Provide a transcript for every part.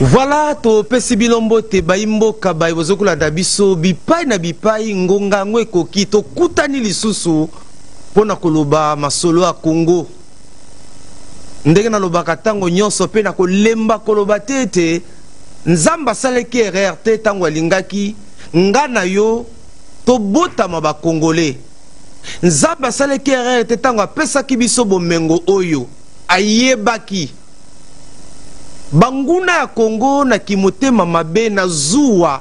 Voilà, to pesi bilombo te baimbo kabai bozokula dabiso bipai na bipai ngonga ngwe koki to kutani lisusu pona koloba masolo ya Congo. Ndenge na loba katango nyonso pe na kolemba koloba tete nzamba saleki RRT tango alingaki ngana yo to botama ba Congolais. Nzamba saleki RRT tango apesaki biso bomengo oyo ayebaki banguna ya Congo na kimotema mabe na zuwa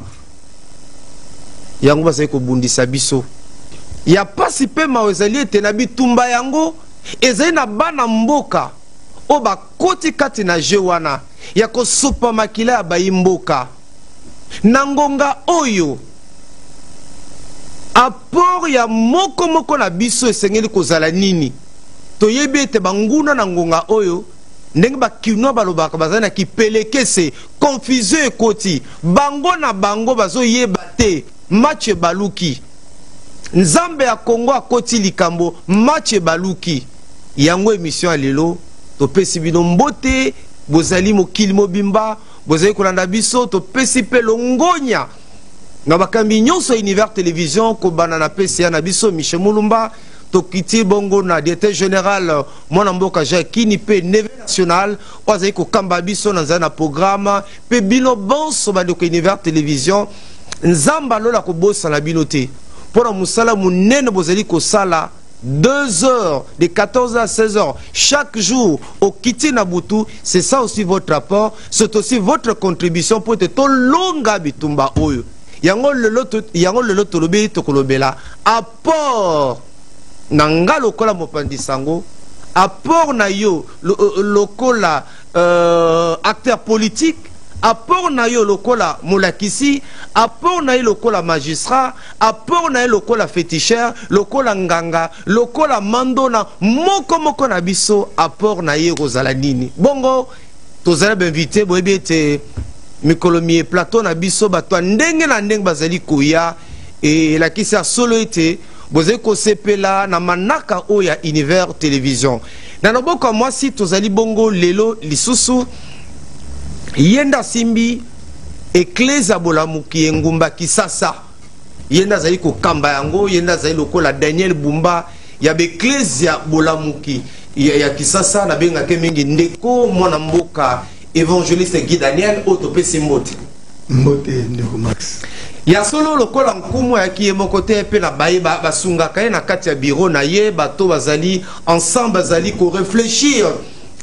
yango basali kobundisa biso ya pasi pe mawezali ete na bitumba yango ezali na bana mboka o bakoti kati na je wana ya kosopa makila ya bayimboka na ngonga oyo apport ya moko na biso esengeli kozala nini toyebi ete banguna na ngonga oyo ndenge bakino balobaka bazali na kipelekese confusion ekoti bango na bango bazoyeba te match baluki nzambe ya Congo akoti likambo match baluki yango émission ya lelo topesi bino mbote bozali mokili mobimba bozali kolanda biso topesi pe longonya na bakambi nyonso Univers Télévision kobana na PCA na biso Michel Mulumba tokiti bongo na directeur général mwana mboka Jacques pe neve national wazali kokamba biso na nzana programme pe bino bonso bandeko Univers Télévision nzamba lola kobosa na bino te pona musala munene bozali kosala 2 heures de 14h à 16h chaque jour au Kiti Nabutu, c'est ça aussi votre rapport, c'est aussi votre contribution pour être tout longa bitumba oyo yango le loto lobi to kolobela apport nanga lokola mopandi sango apport na yo lokola acteur politique apport na yo lokola molakisi apport na yo lokola magistrat apport na yo lokola féticheur lokola nganga lokola mandona moko na biso apport na yo kozala nini bongo tozala binvité boyebi ete mikolomi plateau na biso bato ndenge na ndenge bazali koya e lakisi ya solo ete bozali kosepela na manaka oya Univers Télévision na loboko mwasi tozali bongo lelo lisusu yenda simbi ekleza bolamuki engumba kisasa yenda zali kokamba yango yenda zali lokola Daniel Bumba ya beklezia bolamuki ya kisasa na benga ke mingi ndeko mwana mboka évangéliste Guy Daniel otopesi mbote ndeko Max ya solo lokola nkumu ya kiyemoko te pe na baye basungaka ye na kati ya bureau na ye bato bazali ensemble bazali ko réfléchir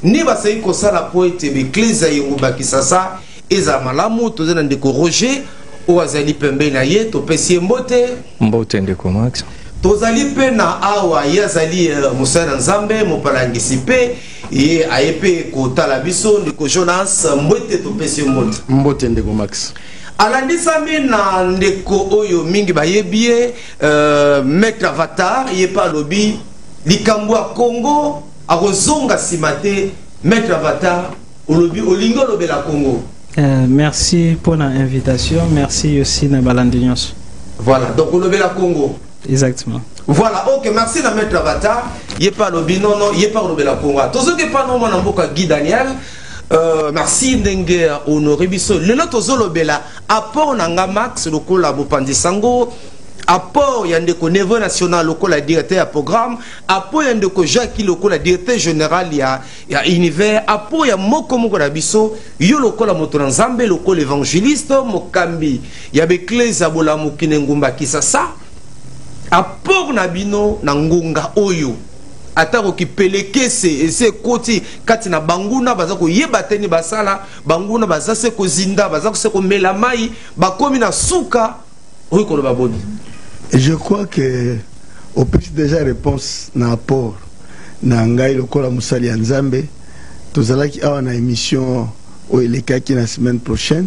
ni basali kosala po ete bekleza yenguba kisasa eza malamu tozana ndeko Roger o azali pembe na ye topesi mbote ndeko Max tozali pe na awa yazali musana nzambe mopalangisi pe ye ayepe kotala biso ndeko Jonas mbote topesi mbote ndeko Max alandisami na ndeko oyo mingi bayebie Maître Avatar ye pa lobi likambo ya Congo akozonga simate Maître Avatar olobi olingo lobela Congo. Merci pour l'invitation, merci aussi na balandignos. Voilà, donc olobela Congo. Exactement. Voilà, ok, merci na Maître Avatar ye pa lobi non ye pa lobela Congo. Tozoke pa no mwana mboka Guy Daniel. Merci ndenge honoré biso lelo tozolobela apport nanga Max lokola bopandi sango apport ya ndeko niveau national lokola directeur ya programme apport ya ndeko Jacques lokola directeur général ya Univers apport ya moko na biso yo lokola moto na nzambe lokola évangéliste mokambi ya bekleza bolamuki ngumba kisasa apport na bino na ngonga oyo atako kipelekese ese koti kati na banguna baza ko yebateni basala banguna baza se ko zinda baza ko se ko melamai bakomi na suka oyo ko baboni. Je crois que au plus déjà réponse na apport na ngai lokola musali ya nzambe tozalaki awa na émission o elekaki na semaine prochaine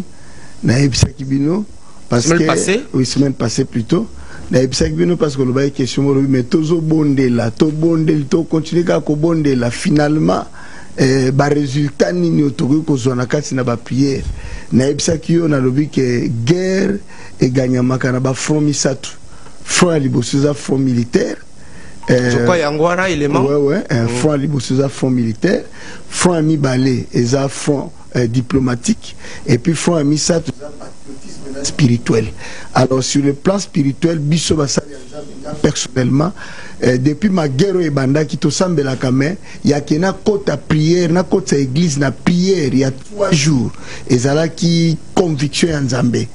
na ebisaki bino parce que oui semaine passée plutôt na ebisaki bino parce que loba question mo mais tozo bondela to bondel to continuer ka ko bondela finalement ba résultat nini otoki kozwa na kati na ba prière na ebisaki yo na lobi que guerre et gagnamaka na ba front misatu front à libosoza front militaire je crois yangwana élément ouais un front à libosoza front militaire front à mibale eza front diplomatique et puis front ami ça tout ça patriotisme spirituel. Alors sur le plan spirituel biso basali personnellement depuis ma guerre et banda qui to sambela kame ya kena kota prière na kota église na prière il y a 3 jours ezala ki conviction ya Nzambe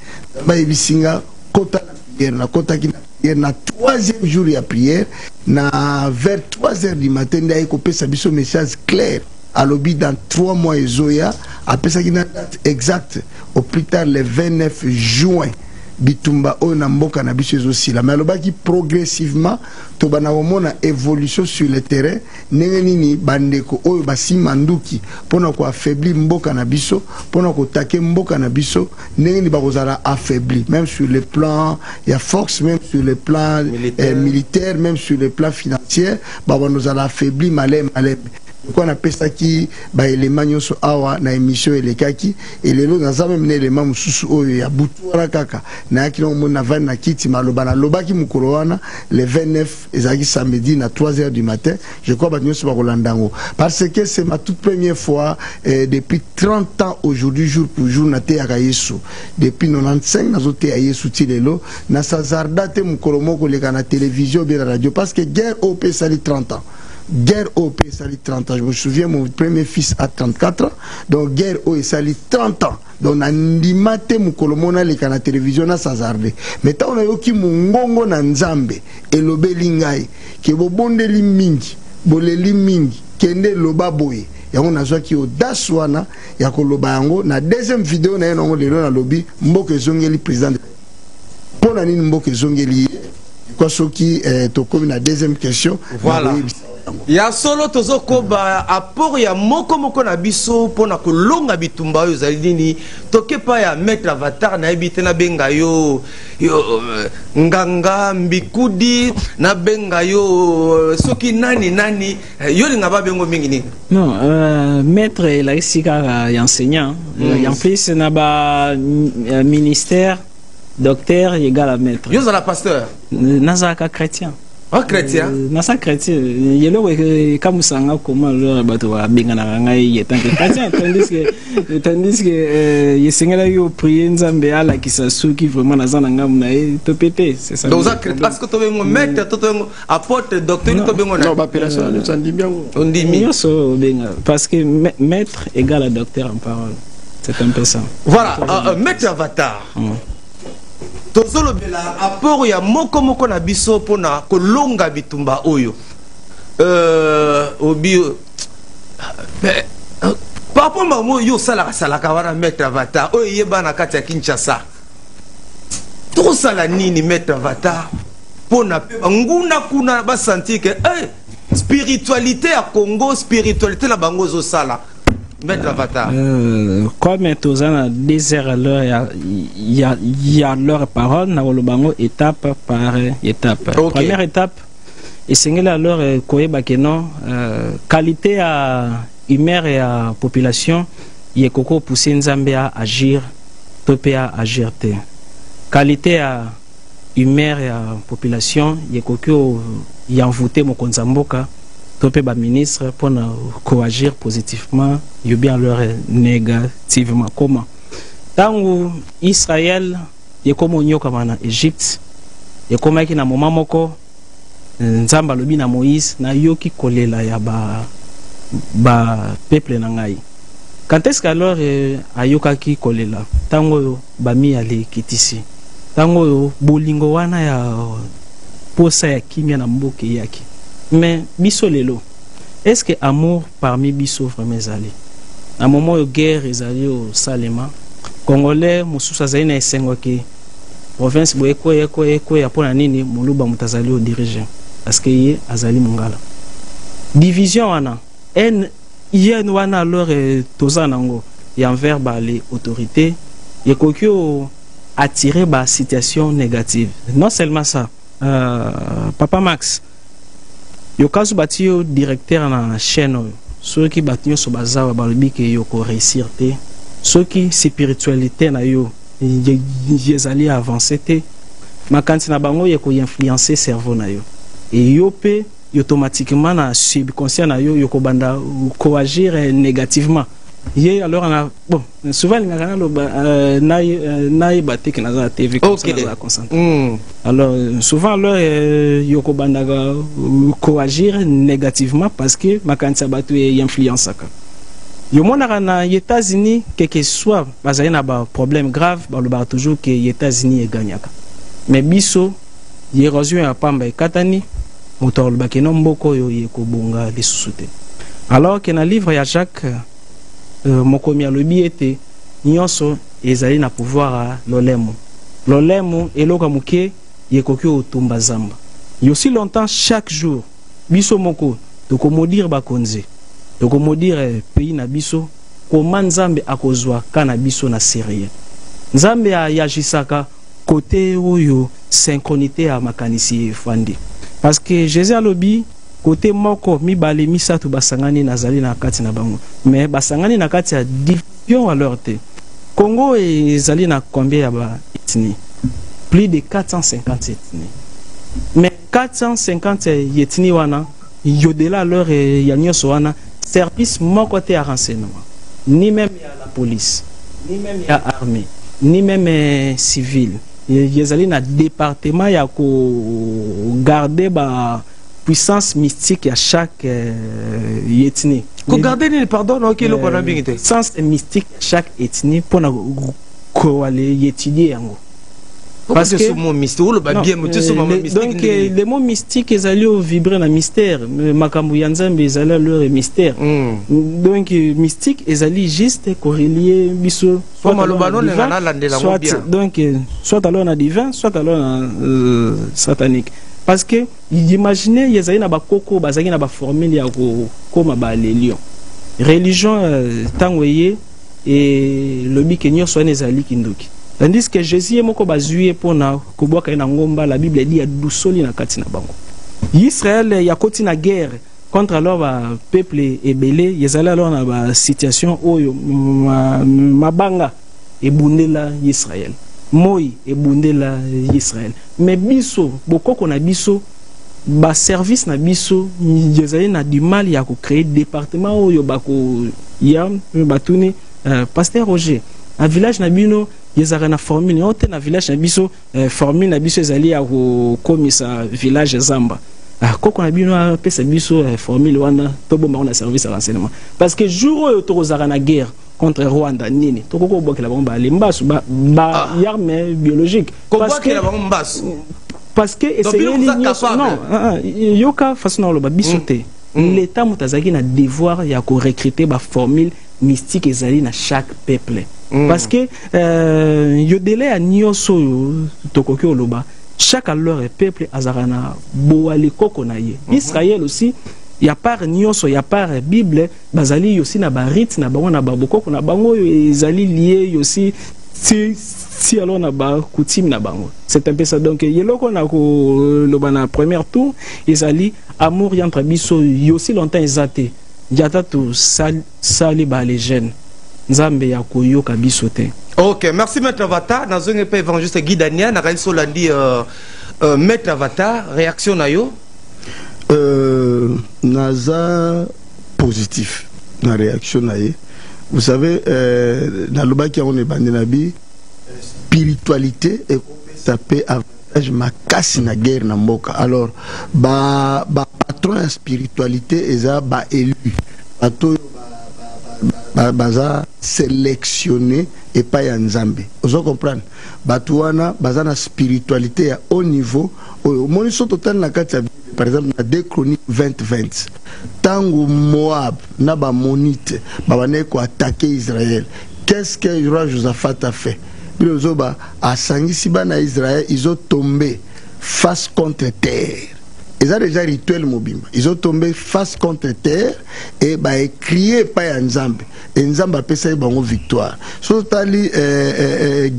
ba ebisinga kota na prière na kota ki na 3e jour ya prière na vers 3h du matin ndaye ko pesa biso message clair alobi dans 3 mois ezoya apesa ki na date exacte au plus tard le 29 juin bitumba oyo na mboka na biso ezosila mais alobaki progressivement to bana komona évolution sur le terrain ndenge nini bandeko oyo basima nduki mpona koaffaiblir mboka na biso mpona kotake mboka na biso ndenge nini bakozala affaibli même sur le plan ya force même sur le plan militaire même sur le plan financier babanozala affaibli malem quoi na pesa ki ba élément nyonso awa na émission elekaki et lelo naza même na élément mususu oyo ya butu wala kaka na yaki no mona van na kiti maloba na lobaki mukolo wana le 29 ezaki samedi na 3h du matin je crois ba nyonso ba kolandango parce que c'est ma toute première fois depuis 30 ans aujourd'hui jour pour jour na te ya Yesu depuis 95 nazote ya Yesu ti lelo na sazarda te mukolo moko leka na télévision bien na radio parce que guerre au pays sali 30 ans. Guerre au pays sali 30 ans. Je me souviens, mon premier fils a 34 ans. Donc, guerre au pays sali 30 ans. Donc, nandimate mukolomona leka na télévision na sazarde. Mais ta on a yoki mungongo na nzambe. Elobe lingai. Ke bobonde li mingi. Bole li mingi. Kende loba boye. Yango nazwa ki audace wana. Yako loba yango. Na deuxième vidéo na yango lelo na lobi. Mboke zongeli président. Pona nini mboke zongeli. Kwa soki tokomi na deuxième question. Voilà. Ya solo tozo koba apport ya moko na biso pona kolonga bitumba oyo zalini toke pa ya mettre avatar na ebite na benga yo nganga mbikudi na benga yo soki nani yo linga ba bengo mingi ni non maître la sika ya enseignant en plus na ba ministère docteur égal à maître yo za la pasteur nazaka chrétien. Oh, chrétien. Nasa chrétien. Il y a le comme ça, comment le bateau a bien gagné étant chrétien, tandis que il s'est engagé au prier Nzambe ala qui s'assoit vraiment dans un angam nae to pété, c'est ça. Donc parce que tu veux me mettre, tu veux apporter docteur, tu veux me. Non, pas appellation, on dit bien. On dit bien. Parce que maître égale à docteur en parole. C'est un peu ça. Voilà, maître avatar. Tozolo bela apport ya moko na biso pona kolonga bitumba oyo obi papa mamo yo sala wana mettre avatar oyo yeba na kati ya Kinshasa to sala nini mettre avatar pona nguna kuna ba sentir que spiritualité à Congo spiritualité na bango zo sala mettre avatar comme tozana 2 heures à l'heure il y a leur parole na bango étape par étape. Okay. Première étape et sengela alors koyeba que non qualité à humaine et à population y koko pousser Nzambe à agir topé à agir te qualité à humaine et à population y koko y envoûter mon konzamboka topé ba ministre pour coagir positivement yo bien leur négativement comment tangu Israël ye comme nyoka mana Égypte ye comme ki na moment moko Nzamba lobi na Moïse na yoki kolela ya ba peuple na ngai quand est-ce qu'alors ayoka ki kolela tango ba mi ali kitisi tango bolingo wana ya posa ya kimia na mboke yaki. Mais biso lelo, est-ce que amour parmi biso vraiment ezali? À un moment où guerre ezali au Salema, Congolais mususa zali na esengo ki province boyeko ya pona nini muluba mutazali au dirigeant parce que ye azali mungala. Division wana en yen wana alors tozanango et envers les autorités et kokyo attirer ba situation négative. Non seulement ça, Papa Max yo kazu batio directeur na chaîne ceux qui batio so bazawa balobi ke yo ko réussir te ceux qui spiritualité na yo yezali avancer te makanti na bango ye ko influencer cerveau na yo et yo pe automatiquement na subconscient na yo ko banda ko agir négativement alors on a bon souvent les gars naï baté que na TV comme ça na concentré. Alors souvent alors yoko bandaga coagir négativement parce que makanisa batu et influence ça. Yo mona na États-Unis quel que soit bazali na ba problème grave ba le bar toujours que États-Unis gagnaka. Mais biso l'érosion ya pamba katani motor le bakeno mboko yo yeko bonga les sous-souté. Alors que na livre ya Jacques mokomi alobi ete nyonso ezali na pouvoir a lolemo eloka muke yekoki otumba zamba yosi longtemps chaque jour biso moko tokomodire bakonzi tokomodire pays na biso koma nzambe akozwa kana biso na sérieux nzambe ayajisaka côté oyo synchronité ya makanisi efandi parce que Jésus alobi côté moko mibale misatu basangani nazali na kati na bango mais basangani na kati ya division alors te Congo ezali na combien ya ba ethnie plus de 450 ethnies mais 450 ethnies wana yodela leur ya nyoso wana service moko te ya renseignement ni même ya la police ni même ya armée ni même civil yezali na département ya ko garder ba puissance mystique à chaque ethnie. Regardez, pardon, ok, le qu'on a bien été. Puissance mystique à chaque ethnie pour nous aller étudier yango. Parce que ce mot mystique, donc les mots mystiques ils allaient vibrer dans le mystère. Makambu yanzambe ils allaient leur mystère. Donc mystique ils allaient juste corrélier biso. Soit donc soit alors na divin, soit alors satanique. Parce que imaginez yezali na bakoko bazaki na ba formule ya ko koma ba lion religion tangoye et le bikenyo so nezali kindoki tandis que Jésus moko bazuye pona ko boka na ngomba la Bible dit ya dusoli na kati na bango Israël ya koti na guerre contre alors ba peuple ebele yezali alors na ba situation oyo mabanga ebundela Israël moi ebundela Israël mais biso bokoko na biso ba service na biso yezali na du mal ya ko créer département oyo bako ya batuni pasteur Roger un village na bino yezaka na formule ote na village na biso formule na biso ezali ya ko komisa village Zamba koko na bino pesa biso formule wana to bomba na service à renseignement parce que jour oyo tozaka na guerre contre Rwanda nini tokoko bokela bango ba lembasu ba arme biologique parce que essayeli non yoka façon lo ba bisoté l'état mutazaki na devoir ya ko recruter ba formule mystique ezali na chaque peuple parce que yo délai a nyoso tokoki oloba chaque alors peuple azarana boali koko na ye Israël aussi il y a part nyoso il y a part Bible bazali aussi na barit na bango na baboko na bango ezali lié aussi si alors na ba coutume na bango c'est un peu ça donc yeloko na ko loba na premier tour ezali amour entre biso aussi longtemps ezate jata to sali ba les jeunes nzambe ya koyoka biso te. OK, merci Maître Vata dans un épée évangéliste Guy Dania na raison landi Maître Vata réaction na yo naza positif na réaction na ye. Vous savez na lobaki on est bandé na bi spiritualité et ça peut avantage makasi na guerre na mboka. Alors ba patron en spiritualité eza ba élu bato baza sélectionné et pas ya nzambe. Vous comprenez bato wana baza na spiritualité à haut niveau au moniso total na kati par exemple na 2 Chroniques 20:20 tango Moab na ba monite babane ko attaquer Israël. Qu'est-ce que le roi Josaphat a fait? Bilozoba a sangisi bana Israël, ils ont tombé face contre terre. Ils ont déjà rituel mobimba. Ils ont tombé face contre terre et bah crié pas à Nzambe. Et Nzambe a payé bango victoire. Sotali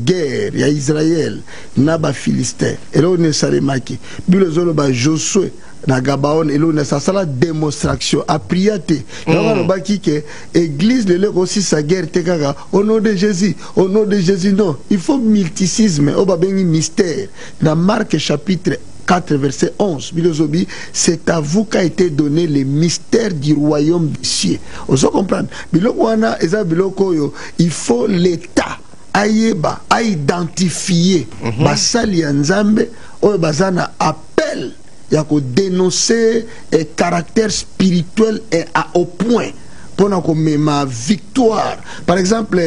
guerre ya Israël na ba Philistin. Et là on est salemaki. Bilozolo ba Josué na Gabaon et là on est ça la démonstration a priaté. Là on ba ki que église de leur aussi sa guerre te kaka au nom de Jésus. Au nom de Jésus non, il faut mysticisme, o ba bengi mystère. Dans Marc chapitre 4 verset 11 bilozobi c'est à vous qu'a été donné les mystères du royaume des cieux. Vous comprenez biloko wana eza biloko yo il faut l'état ayeba a identifier basali ya nzambe oyo bazana appel ya ko dénoncer un caractère spirituel et au point pour ma victoire. Par exemple,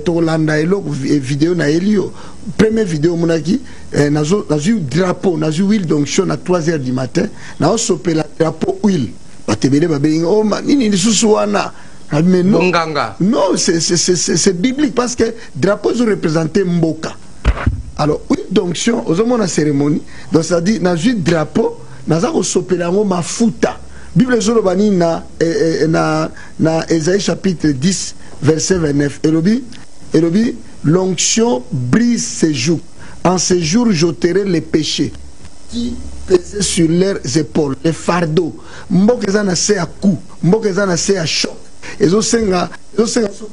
Tolanda eloko vidéo na Elio. Première vidéo monaki nazo drapeau, nazo huile d'onction à 3h du matin. Na sopé la drapeau huile. Batebele babinga oh nini lisusu wana. Mais non, non c'est biblique parce que drapeau représente Mboka. Alors huile d'onction aux hommes la cérémonie. Donc ça dit nazo drapeau, nazo sopé la mafuta. Bible Zolobani na Ésaïe chapitre 10 verset 29. Elobi l'onction brise ses joues. En ces jours j'ôterai les péchés qui pesaient sur leurs épaules, les fardeaux. Mboka na se à coup, mboka na se à choc. Ezo senga so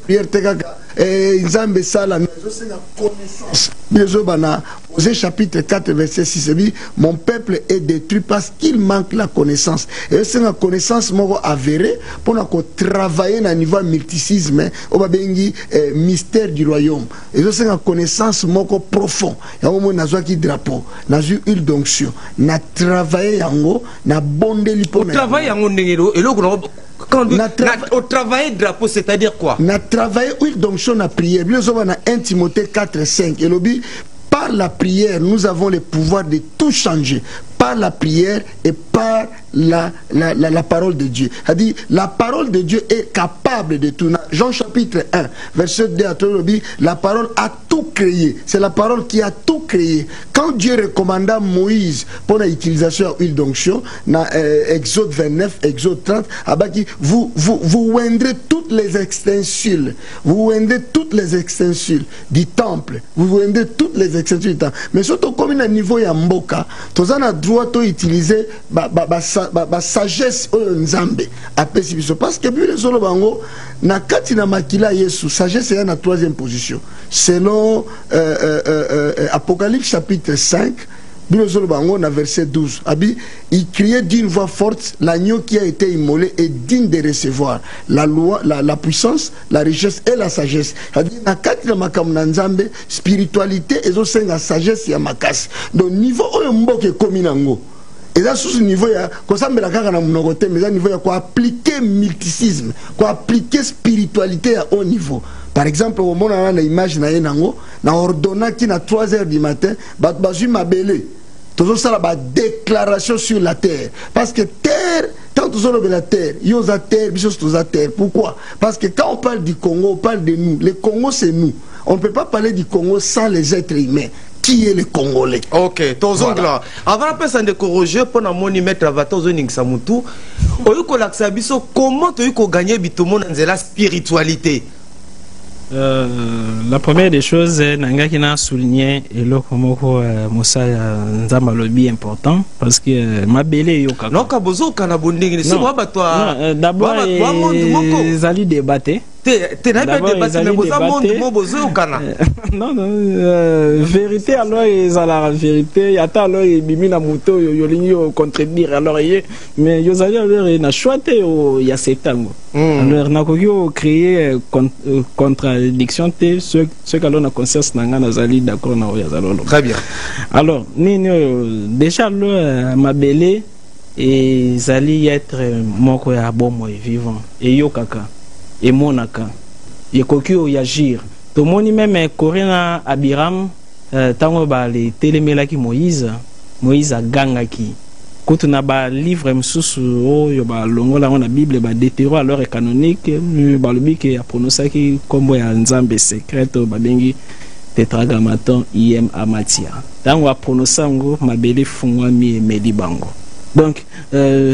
prière tekaka nzambe sala ezo senga connaissance. Bible bana Osée chapitre 4 verset 6 dit mon peuple est détruit parce qu'il manque la connaissance. Et c'est la connaissance moko avérée pour travailler na niveau mysticisme au babengi mystère du royaume. Et c'est la connaissance moko profond. Ya mo na zwa ki drapeau, na ju huile d'onction, na travailler yango na bondeli pour na travailler yango ndengelo eloko quand au travail drapeau, c'est-à-dire quoi? Na travail huile d'onction na prière. Bien sûr, on a 1 Timothée 4:5 et lobby par la prière, nous avons le pouvoir de tout changer. Par la prière et par la parole de Dieu. C'est-à-dire, la parole de Dieu est capable de tout. Jean chapitre 1, verset 2 à 3, la parole a tout créé. C'est la parole qui a tout créé. Quand Dieu recommanda Moïse pour l'utilisation de l'huile d'onction, dans Exode 29, Exode 30, vous oindrez toutes les extensules. Vous oindrez toutes les extensules du temple. Vous oindrez toutes les extensules du temple. Mais surtout, comme il y a un niveau de Mboka, tous en a droit à utiliser la sagesse nzambe apesi biso parce que puis les bango na kati na makila Yesu sagesse est na 3e position selon Apocalypse chapitre 5 Bilozolo bango na verset 12 abi il criait d'une voix forte l'agneau qui a été immolé est digne de recevoir la loi la puissance la richesse et la sagesse c'est-à-dire na kati na makambo na nzambe spiritualité ezo senga sagesse ya makasi donc niveau oyo mboke komi nango eza sous niveau ya kosambela kaka na monoko te mais niveau ya ko appliquer mysticisme ko appliquer spiritualité à haut niveau. Par exemple, au moment où on a l'image na ordonna qui na 3h du matin, bazui mabele. Toujours ça la déclaration sur la terre. Parce que terre, tant que nous la terre, yo za terre, bisos za terre. Pourquoi? Parce que quand on parle du Congo, on parle de nous. Le Congo c'est nous. On ne peut pas parler du Congo sans les êtres humains. Qui est le Congolais? Ok, voilà. Avant la personne de corriger, pour nous mettre à Vato Samutu, comment tu as gagné la spiritualité? La première des choses, Nanga qui a souligné et là comme Moussa Nzamba lobby important parce que ma belle yoka. Non, kabozo kana bonding. C'est moi toi. D'abord ils allaient débattre. Non, vérité alors ils ont la vérité. Yata alors ils bimi na moto yolingi contredire alors mais ils allaient alors na choité il y a 7 ans. Alors na ko créer contradiction ce que l'on a conscience nanga nazali d'accord na yazalo. Très bien. Alors déjà le ma belle et zali être moko ya bomo vivant et yo kaka et monaka et kokio yagir to moni même korena abiram tango ba le telemelaki Moïse agangaki kutuna ba livre msusu oyo ba longola na Bible ba déterro alors canonique ba lobi ke a prononcaki kombo ya nzambe secret ba bengi tetragrammaton im amatia tango a prononcer ngo mabele fungwami emeli bango. Donc,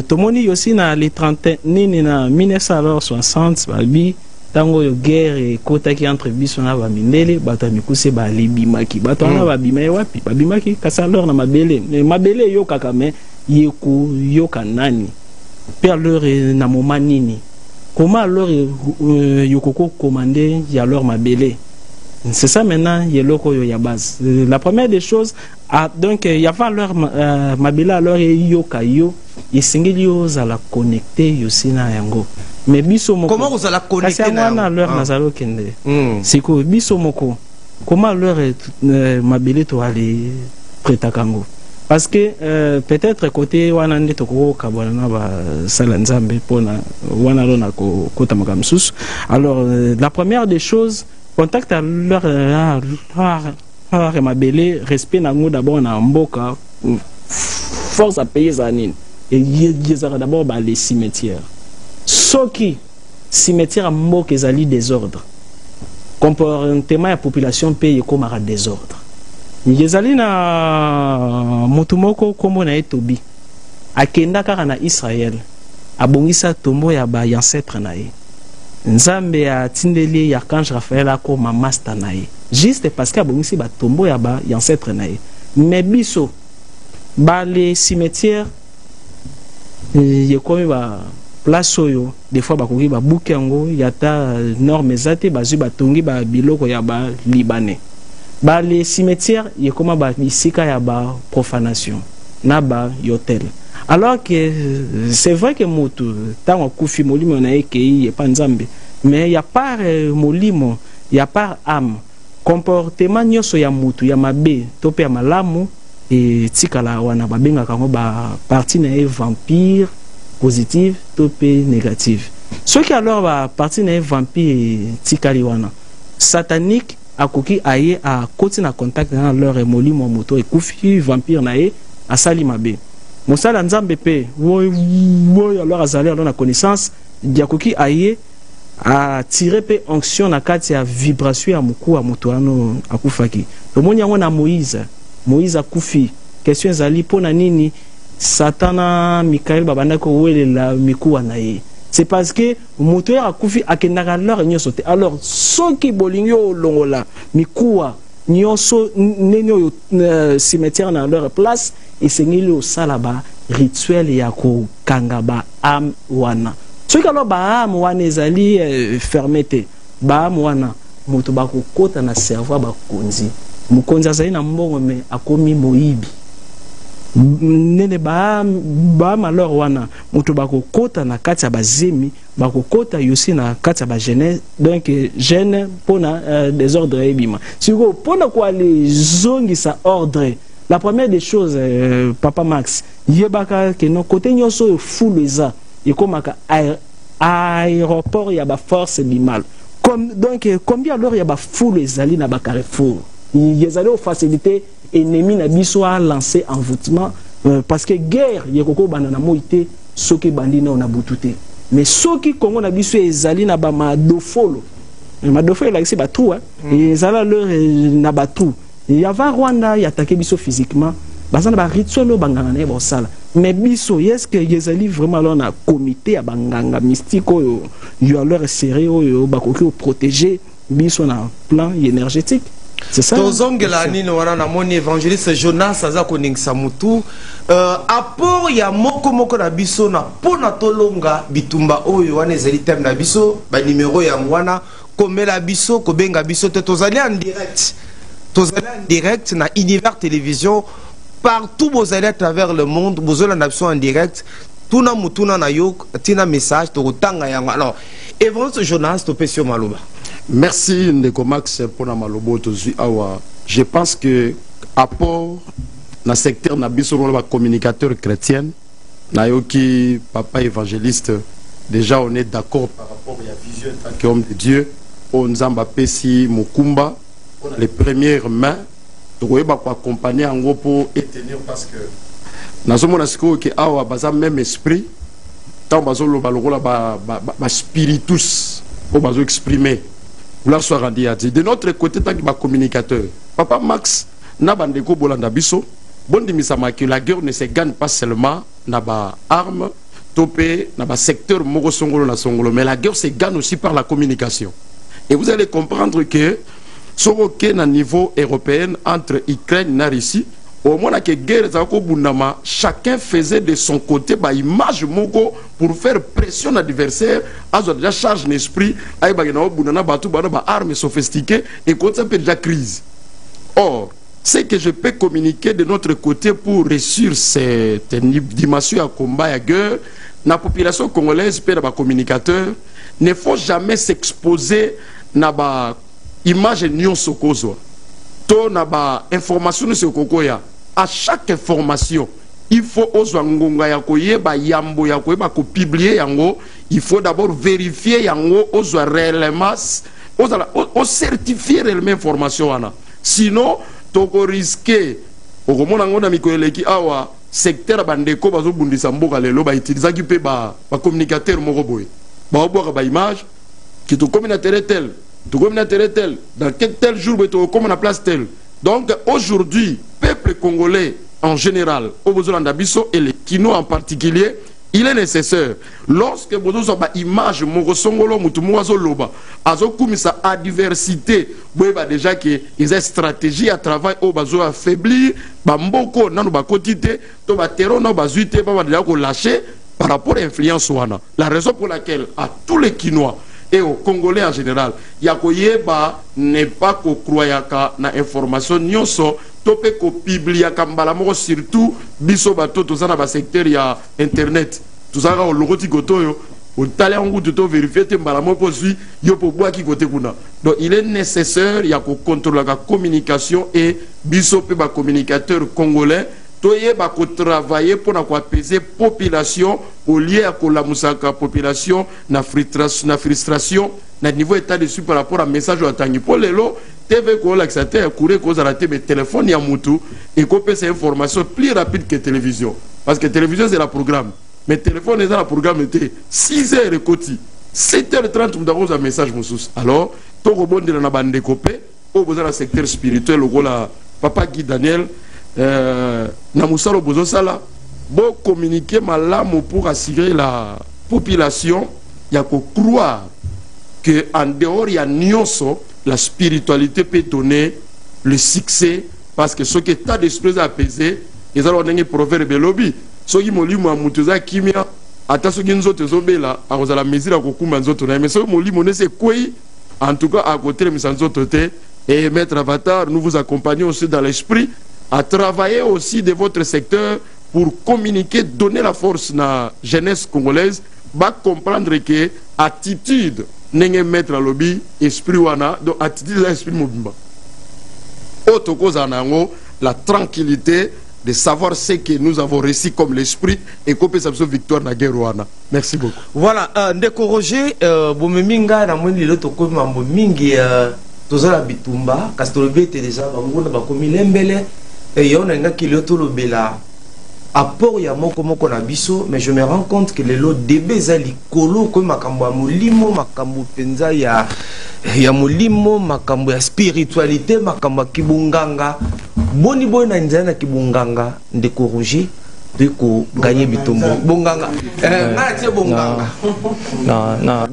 tomoni aussi na les 30 nini na 1960 babi tango yo guerre et kota ki entre biso na ba mindele bato mikuse ba libimaki bato na ba bima wapi ba bimaki kasa alors na mabele yo kaka me yeko yo kanani pe alors na moment nini comment alors yoko ko commander ya alors mabele C'est ça maintenant, il y a la base. La première des choses, donc il y a alors Mabila alors yo kayo, il singeli yo la connecter aussi na yango. Mais biso moko. Comment vous allez connecter na yango? Alors nazalo kende. C'est quoi biso moko? Comment alors Mabila to aller prêter kango? Parce que peut-être côté wana ndé toko kabona na ba salanzambe pona wana lona ko kota makamsus. Alors la première des choses, contact à leur Mabele, respect nango d'abord na mboka, force à payer zanine. Et ils ont d'abord les cimetières. Ce qui cimetière à mboka ezali désordre. Comportement la population paye comme un désordre. Yezali na motumoko komo na etobi akenda kaka na Israël abongisa tombo ya ba ancêtre na ye nzambe ya tindeli ya archange Raphaël akoma master na ye juste parce que abongisi ba tombo ya ba ancêtre na ye mais biso ba les cimetières yekomi ba place oyo des fois bakoki ba bukengo yata norme zate bazu batongi ba biloko ya ba libanais. Bah, les cimetières, il y a comme bah isika ya ba profanation, na ba yotel. Alors que c'est vrai que moto tant kufi molimo na ekei y pas nzambe, mais il y a pas molimo, il y a pas âme. Comportement nyoso ya moto ya mabe, tope ya malamu et tikala wana ba benga kango ba partie na vampire positive, tope négative. Ceux qui alors ba partie na vampire tikali wana satanique akoki aye a koti na contact na leur emoli mo moto ekufi vampire na ye asali mabe mosala nzambe pe wo alors azali alors na connaissance diakoki aye a tirer pe onction na kati ya vibration ya muku wa moto ano akufaki to moni yango na Moïse akufi question zali pona nini Satana Michael babanda ko welela mikuwa na ye. C'est parce que moto ya kufi akendaka leur nyoso te. Alors soki bolingyo longola mikuwa nyoso nenyo cimetière na leur place et sengeli au salaba rituel ya ko kangaba am wana. Soki alors ba am wana ezali fermeté. Ba am wana moto bako kota na cerveau ba konzi. Mukonzi azali na mbongo me akomi moibi. Nene ba malheur wana moto bako kota na kati ya bazemi bako kota yosi na kati ya ba jeunesse donc jeune pona désordre ebima siko pona kwa les zongisa ordre. La première des choses papa Max yebaka que non côté nyoso full eza ekomaka aéroport ya ba force bimal comme donc combien alors ya ba full ezali na ba carrefour yezali au facilité ennemi na biso a lancé envoûtement parce que guerre yekoko banana moité soki bandina on a butute mais soki Congo na biso ezali na ba madofolo la c'est ba tout et ezala leur na ba tout il y avait Rwanda y attaqué biso physiquement bazana ba rituel banganga na ba sala mais biso est-ce que ezali vraiment là na comité ya banganga mystique yo leur serré yo bakoki protéger biso na plan énergétique. C'est ça. Tozongela nino wana na moni évangéliste Jonas aza koningisa mutu apport ya moko na biso na pona tolonga bitumba oyo wana ezali thème na biso ba numéro ya wana komela biso ko benga biso te tozali en direct na Univers Télévision partout vous allez à travers le monde vous allez en direct tuna mutuna na yo tina message to tanga yango. Alors évangéliste Jonas to pesio maloba. Merci Ndeko Max pour la malobo tozu awa. Je pense que apport dans le secteur na biso la communicateur chrétien na yoki papa évangéliste déjà on est d'accord par rapport à la vision tant qu'homme de Dieu on nzamba pesi mukumba les premières mains to ba ko accompagner en gros pour tenir parce que nazomona siko que awa baza même esprit tant bazolo balokola ba spiritus pour bazo exprimer. De notre côté, tant que communicateur, papa Max, n'a pas de bolanda biso, bon dimisama que la guerre ne se gagne pas seulement na ba arme, topé, na ba secteur moko songolo na songolo, mais la guerre se gagne aussi par la communication. Et vous allez comprendre que sur aucun niveau européen entre Ukraine et Russie, au moins que guerre zako bundama, chacun faisait de son côté ba image moko pour faire pression à l'adversaire, azo déjà charge l'esprit, ay ba na bundana batu ba armes sophistiquées et quand ça peut déjà crise. Or, ce que je peux communiquer de notre côté pour réussir cette dimension à combat à guerre, la population congolaise, les communicateurs, ne faut jamais s'exposer à l'image de sokozo. To na ba information sur kokoya. À chaque information, il faut ozo ngonga ya koyeba yambo ya koyeba ko publier yango. Il faut d'abord vérifier yango ozo réellement, ozo certifier réellement information wana. Sinon, toko risqué okomona ngo na mikoeleki awa secteur bandeko bazo bundisa mboka lelo ba utiliser ki pe ba communicateur moko boye ba oboka ba image qui to comme na tel to comme na tel dans tel jour to comme na place tel. Donc aujourd'hui peuple congolais en général au besoin d'abisso et les kino en particulier, il est nécessaire lorsque vous avez une image mon songolo mutu moazo loba azo kumisa à diversité boeba déjà que ils ont stratégie à travail au bazo affaiblir bamboko nanu bakotité to ba terreau na bazuité ba déjà ko lâcher par rapport à l'influence wana. La raison pour laquelle à tous les Kinois et aux Congolais en général yakoyeba n'est pas ko croyaka na information nyonso topé ko publier kambala moko surtout biso bato tozana ba secteur ya internet tozaka o logoti gotoyo au talent ngo to vérifier te mbala moko zui yo po bwa ki côté kuna. Donc il est nécessaire ya ko contrôler la communication et biso pe ba communicateur congolais toyeba ko travailler pour na ko apaiser population au lieu à ko la musaka population na frustration na niveau état de suite par rapport à message à tangi pour lelo TV ko l'accès courir cause rater mais téléphone ya mutu et ko peut ces informations plus rapide que télévision parce que télévision c'est la programme mais téléphone est dans la programme était 6h et côté 7h30 nous un message moussous alors to rebondir na bande copé au besoin dans secteur spirituel au la papa Guy Daniel na musalo bozo sala bo communiquer malamu pour assurer la population ya ko croire que en dehors ya nyonso la spiritualité peut donner le succès parce que ce qui est à d'esprit apaisé ils allons donner proverbe lobby ce qui molimo amutuza kimia ata ce qui nzoto zobela a la mesure ko kumba nzoto na mais ce molimo ne c'est quoi en tout cas à côté de nzoto te et maître Avatar nous vous accompagnons aussi dans l'esprit à travailler aussi de votre secteur pour communiquer, donner la force à la jeunesse congolaise, va comprendre que attitude n'est mettre à lobby, esprit wana, donc attitude l'esprit mobimba. Autre cause en ango, la tranquillité de savoir ce que nous avons réussi comme l'esprit et qu'on peut s'absorber victoire na guerre wana. Merci beaucoup. Voilà, ndeko Roger, bomeminga na mwini loto ko mambo mingi tozala bitumba, kastolobe était déjà bangona bakomi lembele. Et on a un qui le tolobela apport ya moko moko na biso mais je me rends compte que les lots débé za likolo ko makambo ya molimo makambo penza ya molimo makambo ya spiritualité makambo ya kibunganga boni boy na nzana kibunganga ndeko Roger de ko gagner bitombo bunganga ngala tie bunganga na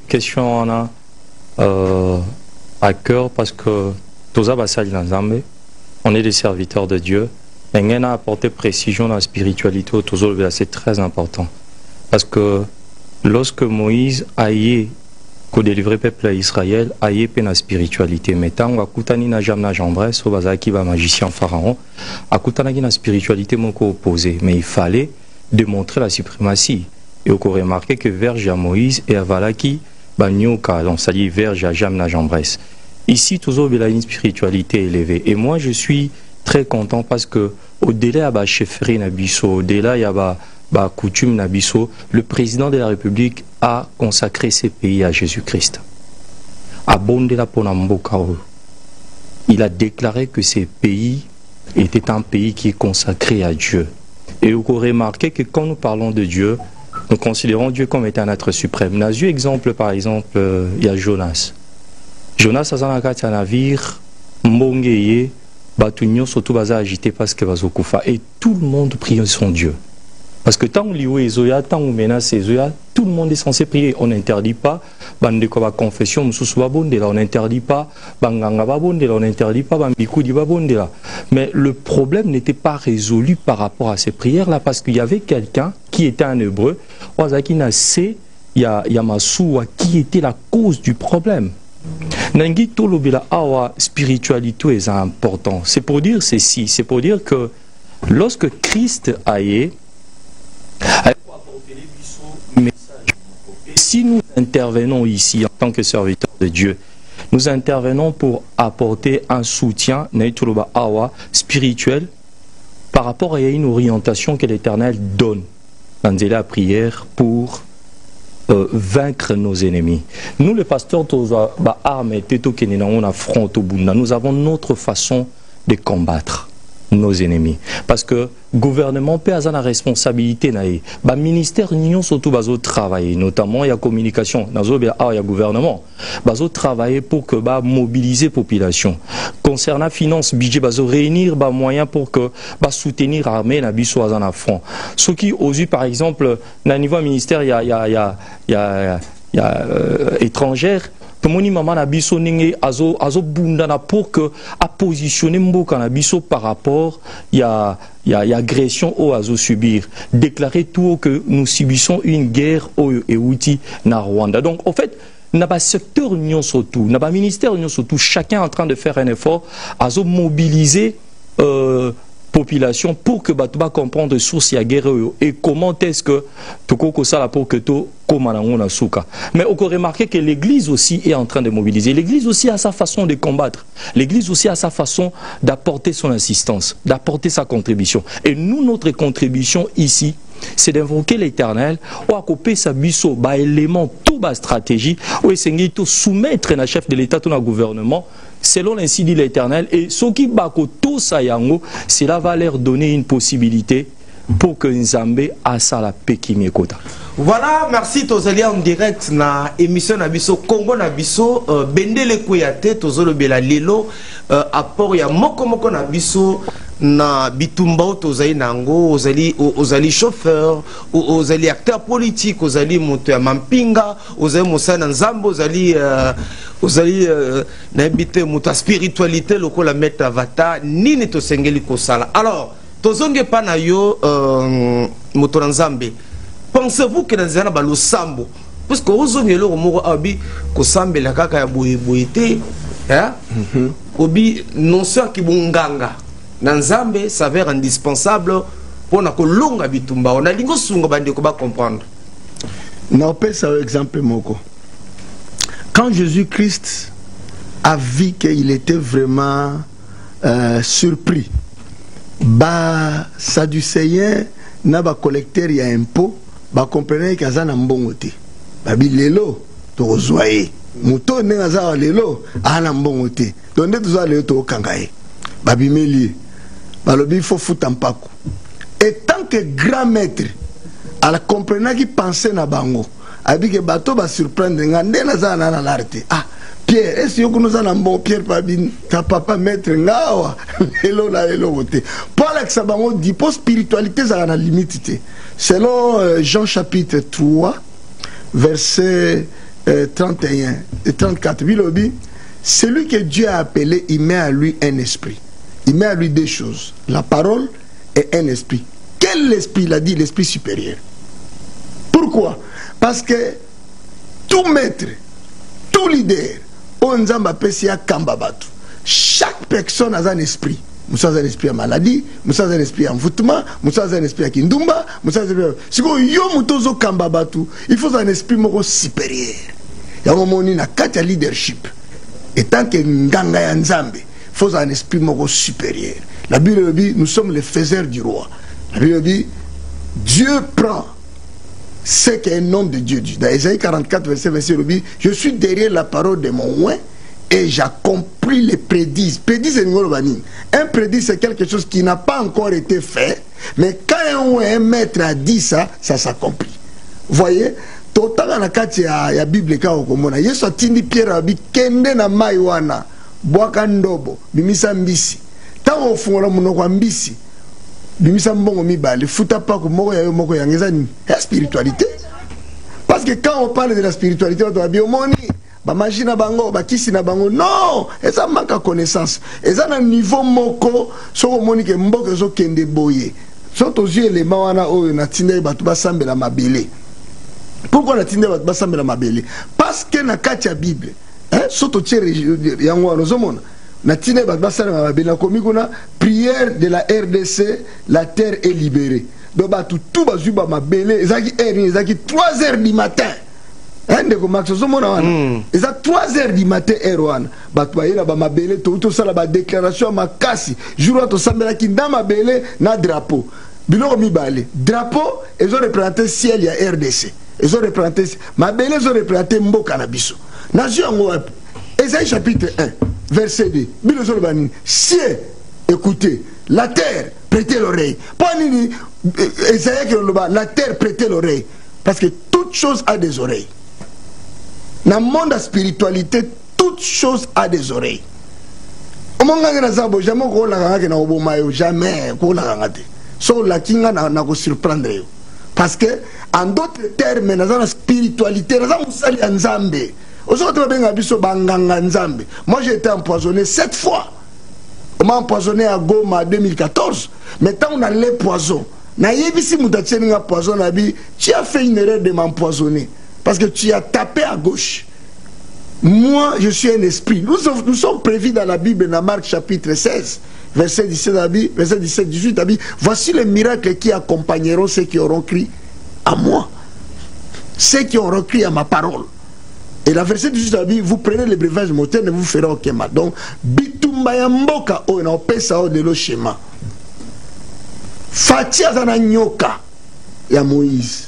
question on a à cœur parce que toza basali na Nzambe. On est des serviteurs de Dieu. Et on a apporté précision dans la spiritualité au Tozol, c'est très important. Parce que lorsque Moïse a délivré le peuple d'Israël, a la spiritualité. Mais tant que na jamna jambresse, au bazaki va magicien pharaon, a la spiritualité moko opposée. Mais il fallait démontrer la suprématie. Et on a remarqué que verge à Moïse et à Valaki, banyoka, donc ça dit verge à jamna jambresse. Ici, toujours il y a une spiritualité élevée. Et moi, je suis très content parce que au-delà de la chefferie Nabiso, au-delà de la coutume Nabiso, le président de la République a consacré ces pays à Jésus-Christ. Il a déclaré que ces pays étaient un pays qui est consacré à Dieu. Et vous aurez remarqué que quand nous parlons de Dieu, nous considérons Dieu comme étant un être suprême. Nous avons exemple, par exemple, il y a Jonas. Jonas a un navire, mbongeye, batunyo surtout baza agité parce que bazokufa et tout le monde prie son Dieu. Parce que tant liou ezoya, tant on menace ezoya, tout le monde est censé prier. On n'interdit pas bande ko ba confession mususu babondela, on n'interdit pas banganga babondela, on n'interdit pas bambikudi babondela. Mais le problème n'était pas résolu par rapport à ces prières-là, parce qu'il y avait quelqu'un qui était un hébreu, qui était la cause du problème. Nangi Tolobela Awa, spiritualité est important. C'est pour dire ceci, c'est pour dire que lorsque Christ aille, si nous intervenons ici en tant que serviteurs de Dieu, nous intervenons pour apporter un soutien spirituel par rapport à une orientation que l'Éternel donne dans la prière pour vaincre nos ennemis. Nous, les pasteurs, nous avons notre façon de combattre nos ennemis. Parce que le gouvernement peut avoir la responsabilité. Le ministère n'y surtout travailler, notamment il y a communication. Il y a gouvernement. Travailler pour que mobiliser la population. Concernant la finance, budget, réunir les moyens pour que soutenir l'armée na biso à front. Ce qui aussi par exemple, au niveau ministère, il y a étrangère. Tomoni maman na biso ninge azo bundana pour que a positionner mboka na biso par rapport il y a agression au azo subir, déclarer tout que nous subissons une guerre au euti na Rwanda. Donc en fait n'a pas secteur union surtout, n'a pas ministère union surtout, chacun en train de faire un effort azo mobiliser population pour que Batouba comprendre de source à guerre et comment est-ce que Toko ça pour que to komanangona souka. Mais on peut remarquer que l'Église aussi est en train de mobiliser. L'Église aussi a sa façon de combattre. L'Église aussi a sa façon d'apporter son assistance, d'apporter sa contribution. Et nous, notre contribution ici, c'est d'invoquer l'Éternel, ou à couper sa biso, bah élément, tout bas stratégie, ou essayer de soumettre un chef de l'État, tout un gouvernement, selon ainsi dit l'Éternel, et ce qui bako tout ça yango, cela va leur donner une possibilité pour que Nzambe a ça la paix qui m'écoute. Voilà, merci Tozali en direct na émission Nabiso Congo Nabiso Bendele Kouyate Tozolo Bela Lelo apport ya moko Nabiso na bitumba Tozali nango ozali chauffeur ozali acteur politique ozali moto ya mampinga ozali mosana nzambo ozali na bité moto spiritualité lokola maître avata nini tosengeli kosala. Alors tozonge pa na yo moto nzambe. Pensez-vous que dans un balo sambo, parce que vous avez le mot abi ko sambe la kaka ya boyete, hein? Obi non seulement qui bunganga, dans Zambé s'avère indispensable pour na ko longa bitumba. On a lingo sunga bande ko ba comprendre. Non, pas ça exemple moko. Quand Jésus-Christ a vu qu'il était vraiment surpris, Sadducéen n'a pas collecteur ya impôt. Ba comprenez que ça n'a mbongo te babi lelo to zoaye muto nenga za lelo ana mbongo te donde to zoa lelo to kangaye babi meli balobi faut foutre mpako. Et tant que grand maître ala comprenant qui pensait na bango abi que bato ba surprendre ngande na za na l'arte. Ah Pierre, est-ce que nous avons un bon Pierre Pabine, ta papa maître ngawa, hello la hello voté. Pour l'examen dit pour spiritualité ça a la limite. Selon Jean chapitre 3, verset 31 et 34, Bilobi, celui que Dieu a appelé, il met à lui un esprit. Il met à lui deux choses, la parole et un esprit. Quel esprit? Il a dit l'esprit supérieur. Pourquoi? Parce que tout maître, tout leader, chaque personne a un esprit. Moussa a un esprit à maladie, Moussa a un esprit à envoûtement, Moussa a un esprit à kindumba, Moussa a un esprit à... Si vous avez kambabatu, il faut un esprit supérieur. Il y a un moment où il y a un leadership. Et tant que Nganga ya Nzambe, il faut un esprit supérieur. La Bible dit, nous sommes les faiseurs du roi. La Bible dit, Dieu prend ce qu'est un homme de Dieu. Dans Ésaïe 44, verset 26, je suis derrière la parole de mon oint et j'accomplis les prédits. Prédits, c'est un prédit, c'est quelque chose qui n'a pas encore été fait, mais quand un maître a dit ça, ça s'accomplit. Vous voyez, tout dans la Bible, il y a sorti Pierre Abi, Kende na Maiwana, Boakandobo, Bimisa Mbisi. Tant au fond, on a Mbisi. Bimisa mbongo mibale futa pa ko moko ya yo moko ya ngezani la spiritualité. Parce que quand on parle de la spiritualité on doit bien moni magie na bango bakisi na bango non eza manque connaissance eza na niveau moko soko monique mboka zo kende boye soto yeux élément wana oyo na tinde batu basambela mabele. Pourquoi na tinde batu basambela mabele? Parce que na kati ya Bible soto tire yango wana zomona na tinde batu basambela mabele na komi kuna prière de la RDC, la terre est libérée. Donc batu tout bazu ba mabele ezaki ezaki 3 heures du matin. Ndeko Max zomona wana eza 3 heures du matin wana batu bayela ba mabele to sala ba déclaration makasi jour to sambela ki na mabele na drapeau biloko mibale drapeau ezo représenter ciel ya RDC ezo représenter mabele ezo représenter mboka na biso nation ngo Ésaïe chapitre 1 verset 2 bilo zo bani ciel écoutez la terre prêtez l'oreille pas nini Ésaïe que la terre prêtez l'oreille parce que toute chose a des oreilles. Dans le monde de la spiritualité, toute chose a des oreilles. Jamais. Surprendre. Parce que, en d'autres termes, dans la spiritualité, moi j'ai été empoisonné 7 fois. On m'a empoisonné à Goma en 2014. Maintenant on a les poisons. Tu as fait une erreur de m'empoisonner. Parce que tu as tapé à gauche. Moi, je suis un esprit. Nous sommes prévus dans la Bible, dans Marc chapitre 16, verset 17-18. Voici les miracles qui accompagneront ceux qui auront crié à moi. Ceux qui auront crié à ma parole. Et la verset 18, vous prenez le breuvage moteur et vous ferez aucun mal. Donc, bitumba mboka o na opesa o de lo schéma. Fatia zana nyoka ya Moïse.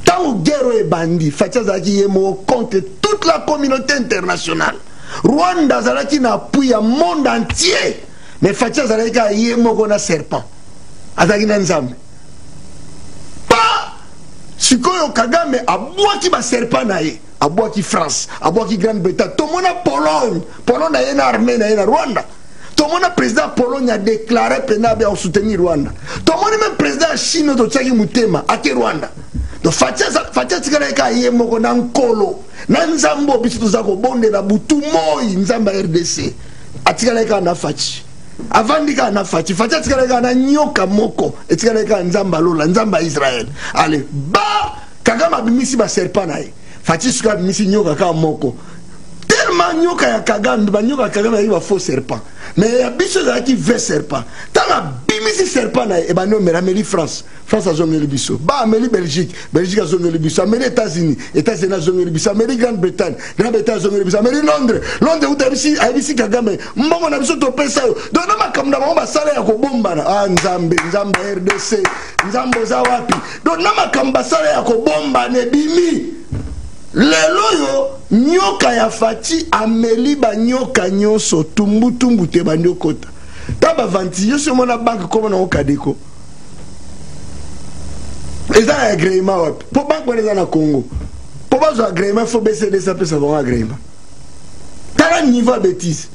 Tant guerre et bandit, Fatia zaki yemo contre toute la communauté internationale. Rwanda zalaki na appui à monde entier. Mais Fatia zalaki yemo kona serpent. Azaki na nzambe. Pas sikoyo Kagame abwaki ba serpent na ye. Abwaki France, abwaki Grande-Bretagne. Tout le monde a Pologne. Pologne a une armée na Rwanda. Tout le monde a président Pologne a déclaré pénable à soutenir Rwanda. Tout le monde même président Chine de Tchaki Moutema à Rwanda. Donc Fatia Tsikareka yemoko na nkolo. Na nzambo biso tozako bonde na butu moi nzamba RDC. Atikareka na Fachi. Avandika na Fachi. Fatia Tsikareka na nyoka moko. Etikareka nzamba lola nzamba Israël. Allez, ba Kagama bimisi ba serpent na ye. Fachi suka bimisi nyoka ka moko. Tellement nyoka ya Kagame, ba nyoka Kagame ya faux serpent. Mais ya biso za ki vrai serpent. Tanga bimisi serpent na e ba no merameli France. France a zongeli biso. Ba ameli Belgique, Belgique a zongeli biso. Ameli États-Unis, États-Unis a zongeli biso. Ameli Grande-Bretagne, Grande-Bretagne a zongeli biso. Ameli Londres, Londres uta bisi abisi Kagame. Mbongo na biso to pesa yo. Do na makamda ba sala ya ko bomba na. Ah Nzambe, Nzamba RDC, Nzambo za wapi. Do na makamba sala ya ko bomba ne bimi. Lelo yo nyoka ya Fati ameli ba nyoka nyoso tumbu te ba nyokota. Taba vanti yo se mona banque comme na okadeko. Eza agrément wapi? Po banque wana na Congo. Po bazo agrément faut baisser de ça peut savoir agrément. Tala niveau bêtise.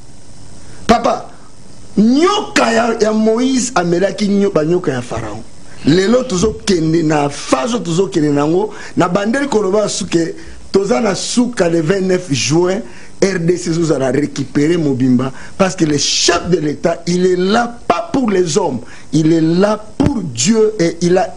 Papa, nyoka ya Moïse amelaki nyoka ya Pharaon. Lelo tozo kende na fazo tozo kende nango na bandeli koloba suke Tozana Souka le 29 juin, RDC nous a récupéré Mobimba parce que le chef de l'État, il est là pas pour les hommes, il est là pour Dieu et il a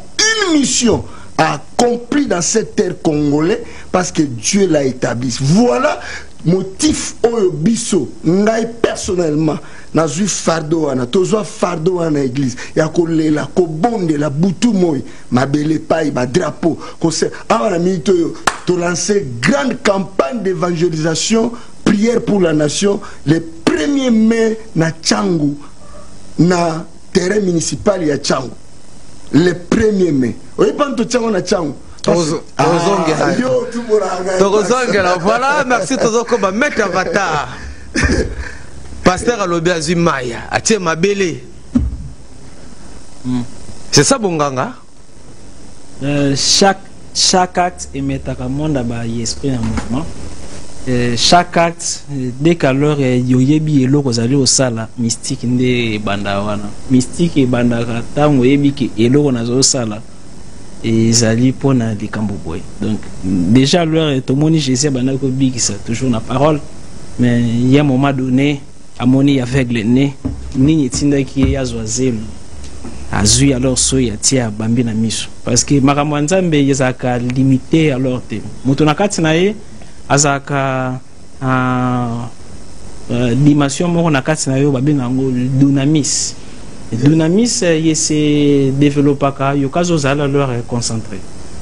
une mission accomplie dans cette terre congolaise parce que Dieu l'a établi. Voilà motif oyo biso ngai personnellement na zui fardo wana tozwa fardo wana église ya kolela ko bonde la butu moi mabele pai ba drapeau ko se awana minute oyo to lancer grande campagne d'évangélisation prière pour la nation le 1er mai na Tchangu na terrain municipal ya Tchangu le 1er mai oyi panto Tchangu na Tchangu. Voilà, merci Tozoko ba mettre avatar. Pasteur Alobi Azimaya, atie mabele. C'est ça Bonganga? Chaque acte émettra monde ba esprit en mouvement. Chaque acte dès qu'alors yoyebi eloko zali au sala mystique nde banda wana. Mystique e banda tango yebi ki eloko nazo sala. et Zali pour na Likamboboy. Donc déjà leur tout moni Jésus banako big ça toujours la parole, mais il y a un moment donné à moni aveugle né ni tinda qui a zoazel azui alors so ya tia bambi na miso parce que makambo nzambe yezaka limité alors te mutu na kati na ye azaka dimension moko na kati na yo babenga ngo dunamis. Dunamis se développaka yokazo zala leur concentré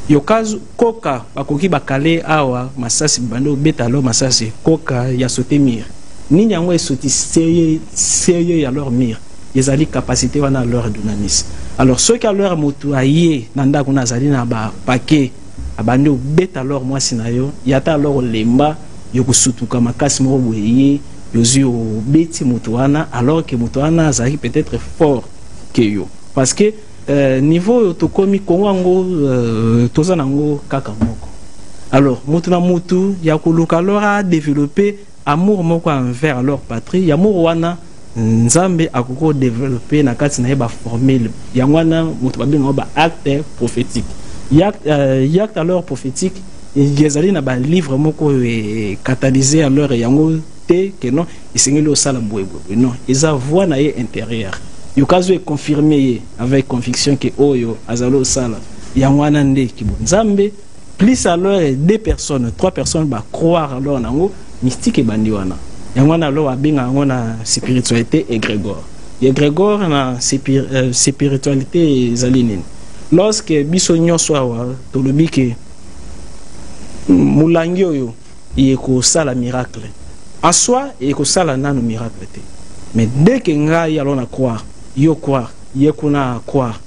yokazo koka bakoki bakale awa masasi bando beta lo masasi koka ya sauter mire ni nyango esoti sérieux ya leur mire ezali capacité wana leur dunamis. Alors ceux qui a leur motu aye nanda kuna zali na ba paquet abando beta leur moi sinayo yata leur lemba yokusutuka makasi moko boye yozu beti mutuana alors que mutuana azali peut-être fort que yo parce que niveau to komi kongo tozanango kaka moko. Alors mutu na mutu ya kuluka alors a développer amour moko envers leur patrie amour wana nzambe akoko développer na kati na ye ba formule yangwana mutu babenga ba acte prophétique acte alors prophétique yezali na ba livre moko catalysé alors yango que non isengeli osala boyeboye non eza voix na ye intérieur yokazo est confirmé avec conviction que oyo azalo osala yangwana nde kibonzambe plus alors deux personnes trois personnes ba croire alors nango mystique et bandi wana yangwana alors abenga ngo na spiritualité égrégore na spiritualité ezali nini lorsque biso nyonso awa tolobi ke mulangi oyo yeko sala miracle en soi et que ça là n'a miracle. Mais dès que nga y allons à croire yekuna croire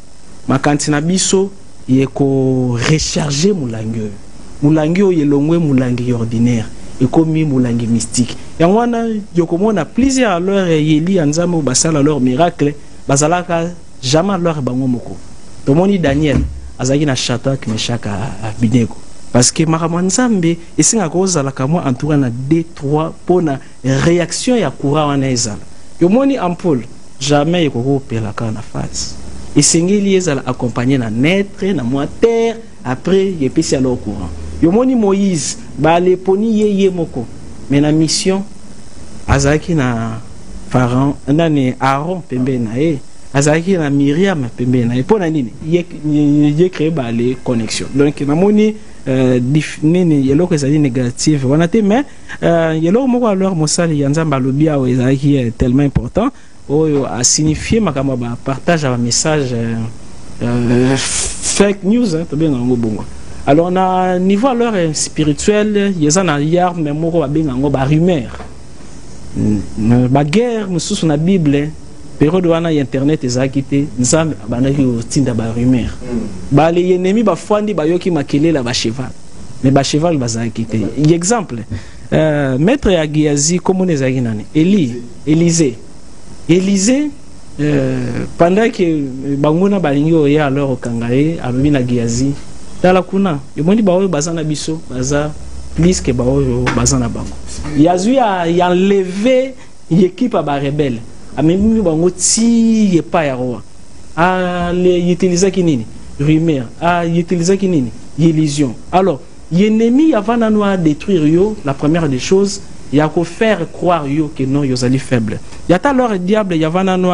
ma kantina biso yeko recharger mulangi o yelongwe mulangi ordinaire et comme mulangi mystique yangwana yokomona plusieurs alors yeli anzamo basala leur miracle bazalaka jamais leur bango moko to moni Daniel azaki na Shadrach Meshach Abednego. Parce que Maramanzambe, et c'est à cause de la camo entouré na D3 pour la réaction ya courant en ezal. Yo moni ampoule, jamais yoko repère la kana phase. Et c'est ngeli ezal accompagné na naître na moteur après y pesi à leur courant. Yo moni Moïse, ba le poni ye moko. Mais la mission azaki na Pharaon, nani Aaron pembe na e. Azaki na Myriam pembe na e. Pour na nini ye créé ba les connexions. Donc na moni nini yelo ko ezali négative wana te mais yelo moko alors mosali ya nzamba lobia o ezali tellement important oyo a signifier makamba ba partage ba message fake news to bien ngo bongo. Alors na niveau alors spirituel yeza na yar mais moko ba benga ngo ba rumeur ba guerre mususu na Bible période wana internet ezaki te nzambe abandaki otinda ba rumeur ba les ennemis ba fwandi ba yoki makelela ba cheval mais ba cheval bazaki te exemple maître ya Giazi comme on ezaki nani Élysée pendant que banguna balingi oya alors okangaye alobi na Giazi tala kuna yomoni ba oyo bazana biso baza plus que ba oyo bazana bango yazu ya enlever l'équipe ba rebelle amemi bango ti ye pa ya roi le utiliser kinini rumeur utiliser kinini illusion. Alors l'ennemi avant de nous détruire yo la première des choses il y a qu'à faire croire yo que non yo zali faible il y a alors diable il y a avant de nous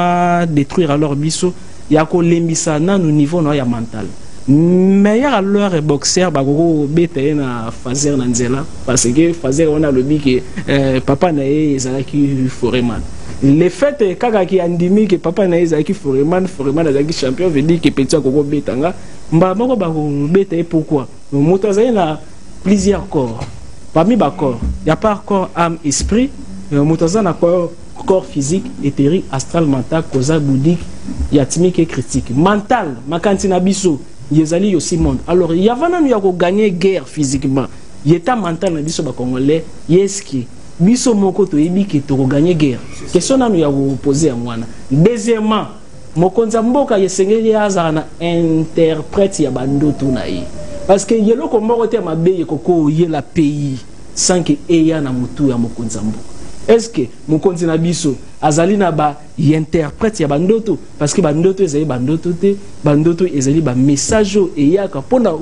détruire alors biso il y a qu'à lemisa na nous niveau no ya mental meilleur alors boxeur ba go bete na fazer na nzela parce que fazer on a le bi que papa na ye ezalaki foreman. Le fait que andimi que papa na ezaki foreman azaki champion veut dire que petit koko betanga mba moko ba beta et pourquoi moto azali na plusieurs corps parmi ba corps il y a pas corps âme esprit moto azali na corps physique éthérique astral mental causal bouddhique ya timique et critique mental makantina biso yezali aussi monde. Alors il y a vraiment ya ko gagner guerre physiquement yeta mental na biso ba congolais yeski biso moko to yebi ke to gagner guerre question nanu ya ko poser à mwana. Deuxièmement mokonza mboka yesengeli azana na interprète ya bandoto na ye parce que yelo ko moko te mabe ye koko ye la pays sans que eya na mutu ya mokonza mboka est-ce que mokonzi na biso azali na ba interprète ya bandoto parce que bandoto ezali bandoto te bandoto ezali ba message et yaka pona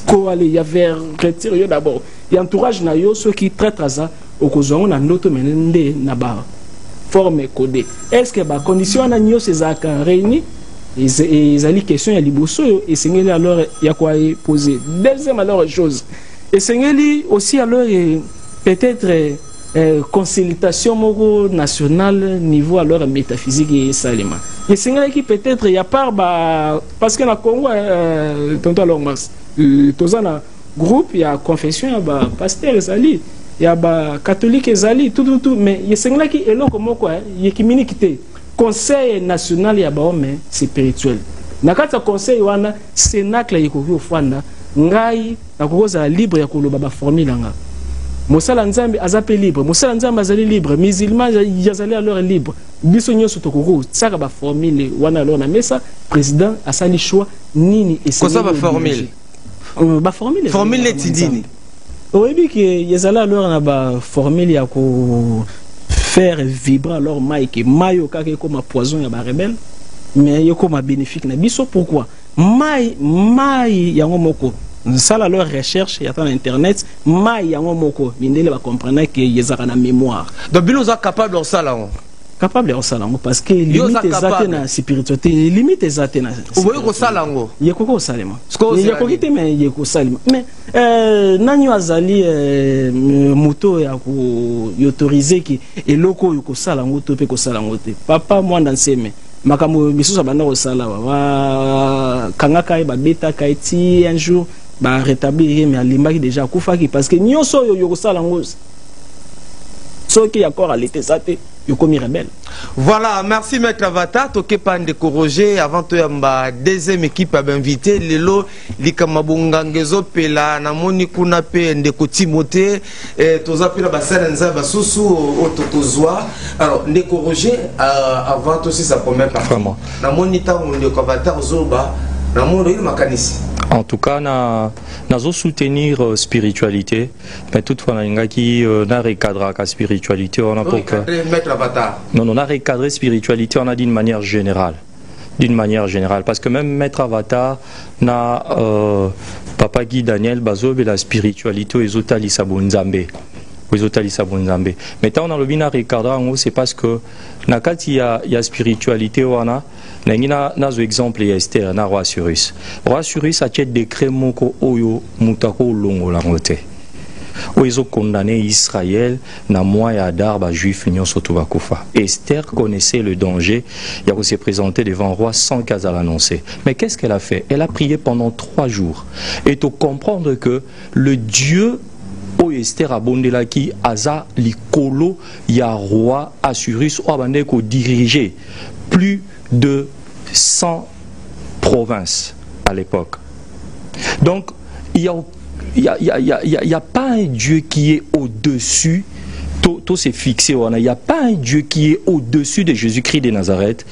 ko aller ya vers retirer d'abord y entourage na yo ceux qui traitent ça au kozongo na ndoto menende na ba forme codée est-ce que ba condition na nyo ces aka réunis ezali question ya liboso et sengeli alors ya quoi poser deuxième alors chose et sengeli aussi alors peut-être consultation nationale niveau alors métaphysique et salima et sengeli qui peut-être il y a part parce que na Congo tonton alors Mars tozana groupe il y a confession ya ba pasteur ezali ya ba catholique ezali tout mais il sengeli qui eloko moko il communiqué conseil national ya baome spirituel nakata conseil wana sénacle yikoki ofanda ngai nakokoza libre ya koloba ba formule nga mosala nzambe azape libre mosala nzambe azali libre musulman yazali alors libre biso nyoso tokoko tsaka ba formule wana alors na mesa président asali choix nini et c'est ba formule formule tidini oyebi ke yazali alors na ba formule ya ko faire vibrer alors Mike mayo kaka comme poison ya ba rebelle mais yo comme bénéfique na biso pourquoi mai yango moko sala leur recherche ya dans internet mai yango moko mindele ba comprendre que yezaka na mémoire donc bino za capable de sala capable de sala parce que limite ezate na spiritualité limite ezate na oboye ko sala ngo yekoko salema yekoko te mais yeko salema mais nanyo azali moto ya ko autoriser ki eloko yoko sala ngo to pe ko sala ngo te papa mwanda nseme makambo misusa banda ko sala wa kangaka ba beta kaiti un jour ba rétablir mais alimbaki déjà kufaki parce que nyoso yoko sala ngo so qui encore à l'été ça te yokomi rebelle. Voilà, merci Maître Avata, toke pande Roger avant to yamba deuxième équipe à m'inviter lelo likamabungangezo pela na moni kuna pe ndeko Timothée toza pela basala nza basusu otokozwa. Alors ndeko Roger avant aussi sa première partie. Na moni ta ndeko Avata zoba na moni ile makanisi. En tout cas, nous soutenir spiritualité, mais toutefois, on a recadré la spiritualité. On a non, on a recadré spiritualité, on a d'une manière générale. D'une manière générale, parce que même Maître Avatar, na Papa Guy Daniel Bazob et la spiritualité aux Otali Sabunzambe. Mais tant on a le bina recadré, c'est parce que nakati ya spiritualité wana. Nazo exemple ya Esther na roi Cyrus. Roi Cyrus a fait décret moko oyo mutako longo la ngote. Oyo condamné Israël na mois ya darba juif nyonso to bakufa. Esther connaissait le danger, il a se présenter devant le roi sans qu'elle l'annoncer. Mais qu'est-ce qu'elle a fait? Elle a prié pendant 3 jours. Et tu comprendre que le Dieu o Esther abondela ki aza likolo ya roi Assyrus o abande ko diriger plus de 100 provinces à l'époque. Donc, il n'y a pas un Dieu qui est au-dessus, tout s'est fixé, il n'y a pas un Dieu qui est au-dessus de Jésus-Christ de Nazareth.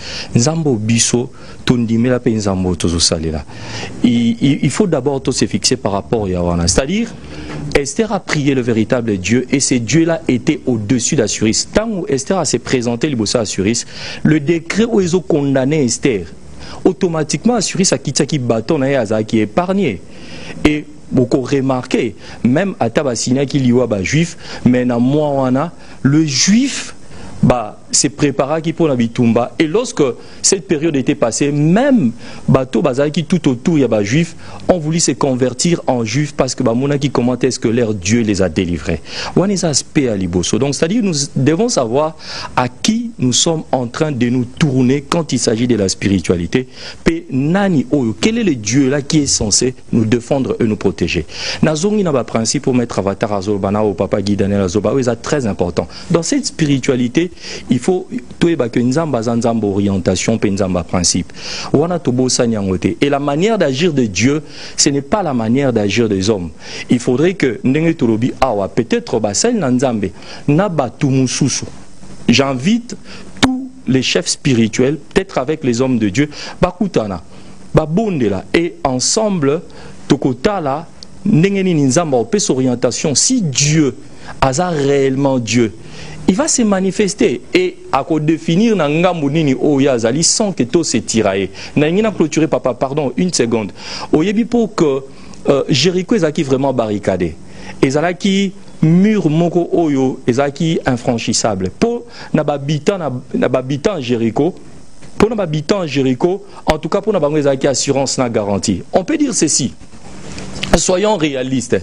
Il faut d'abord tout se fixer par rapport à Yawana. C'est-à-dire, Esther a prié le véritable Dieu et ce Dieu-là était au-dessus d'Assuris. Tant où Esther a s'est présenté à Assuris, le décret où ils ont condamné Esther, automatiquement Assuris a quitté qui bâton qui est épargné. Et beaucoup remarqué, même à Tabasina qui liwa juif, mais na Mouawana, le juif se prépara qui pour la bitumba. Et lorsque cette période était passée, même bateau bazaki tout autour y a juifs ont voulu se convertir en juifs parce que mona qui comment est-ce que leur Dieu les a délivrés. On est aspect à liboso. Donc c'est-à-dire nous devons savoir à qui nous sommes en train de nous tourner quand il s'agit de la spiritualité. Nani oyo, quel est le Dieu là qui est censé nous défendre et nous protéger. Nazongi na ba principe pour mettre avatar azobana au papa Guy Daniel Azoba, c'est très important. Dans cette spiritualité, il faut que nzamba zanzamba orientation pe nzamba principe. Wana tobo sanyangote. Et la manière d'agir de Dieu, ce n'est pas la manière d'agir des hommes. Il faudrait que ndenge tolobi awa peut-être basel nzambe na batumususu. J'invite tous les chefs spirituels, peut-être avec les hommes de Dieu, bakutana, babondela et ensemble tokotala ndenge ni nzamba opes orientation. Si Dieu a réellement Dieu, il va se manifester et à définir na ngambu nini oyazali sans que tout se tiraille. Na ngina clôturer papa, pardon, une seconde. Oyebi pour que Jéricho est vraiment barricadé. Ezalaki mur moko oyo ezalaki infranchissable. Pour n'ababitant Jéricho, pour n'ababitant Jéricho, en tout cas pour n'abango ezalaki assurance na garantie. On peut dire ceci. Soyons réalistes.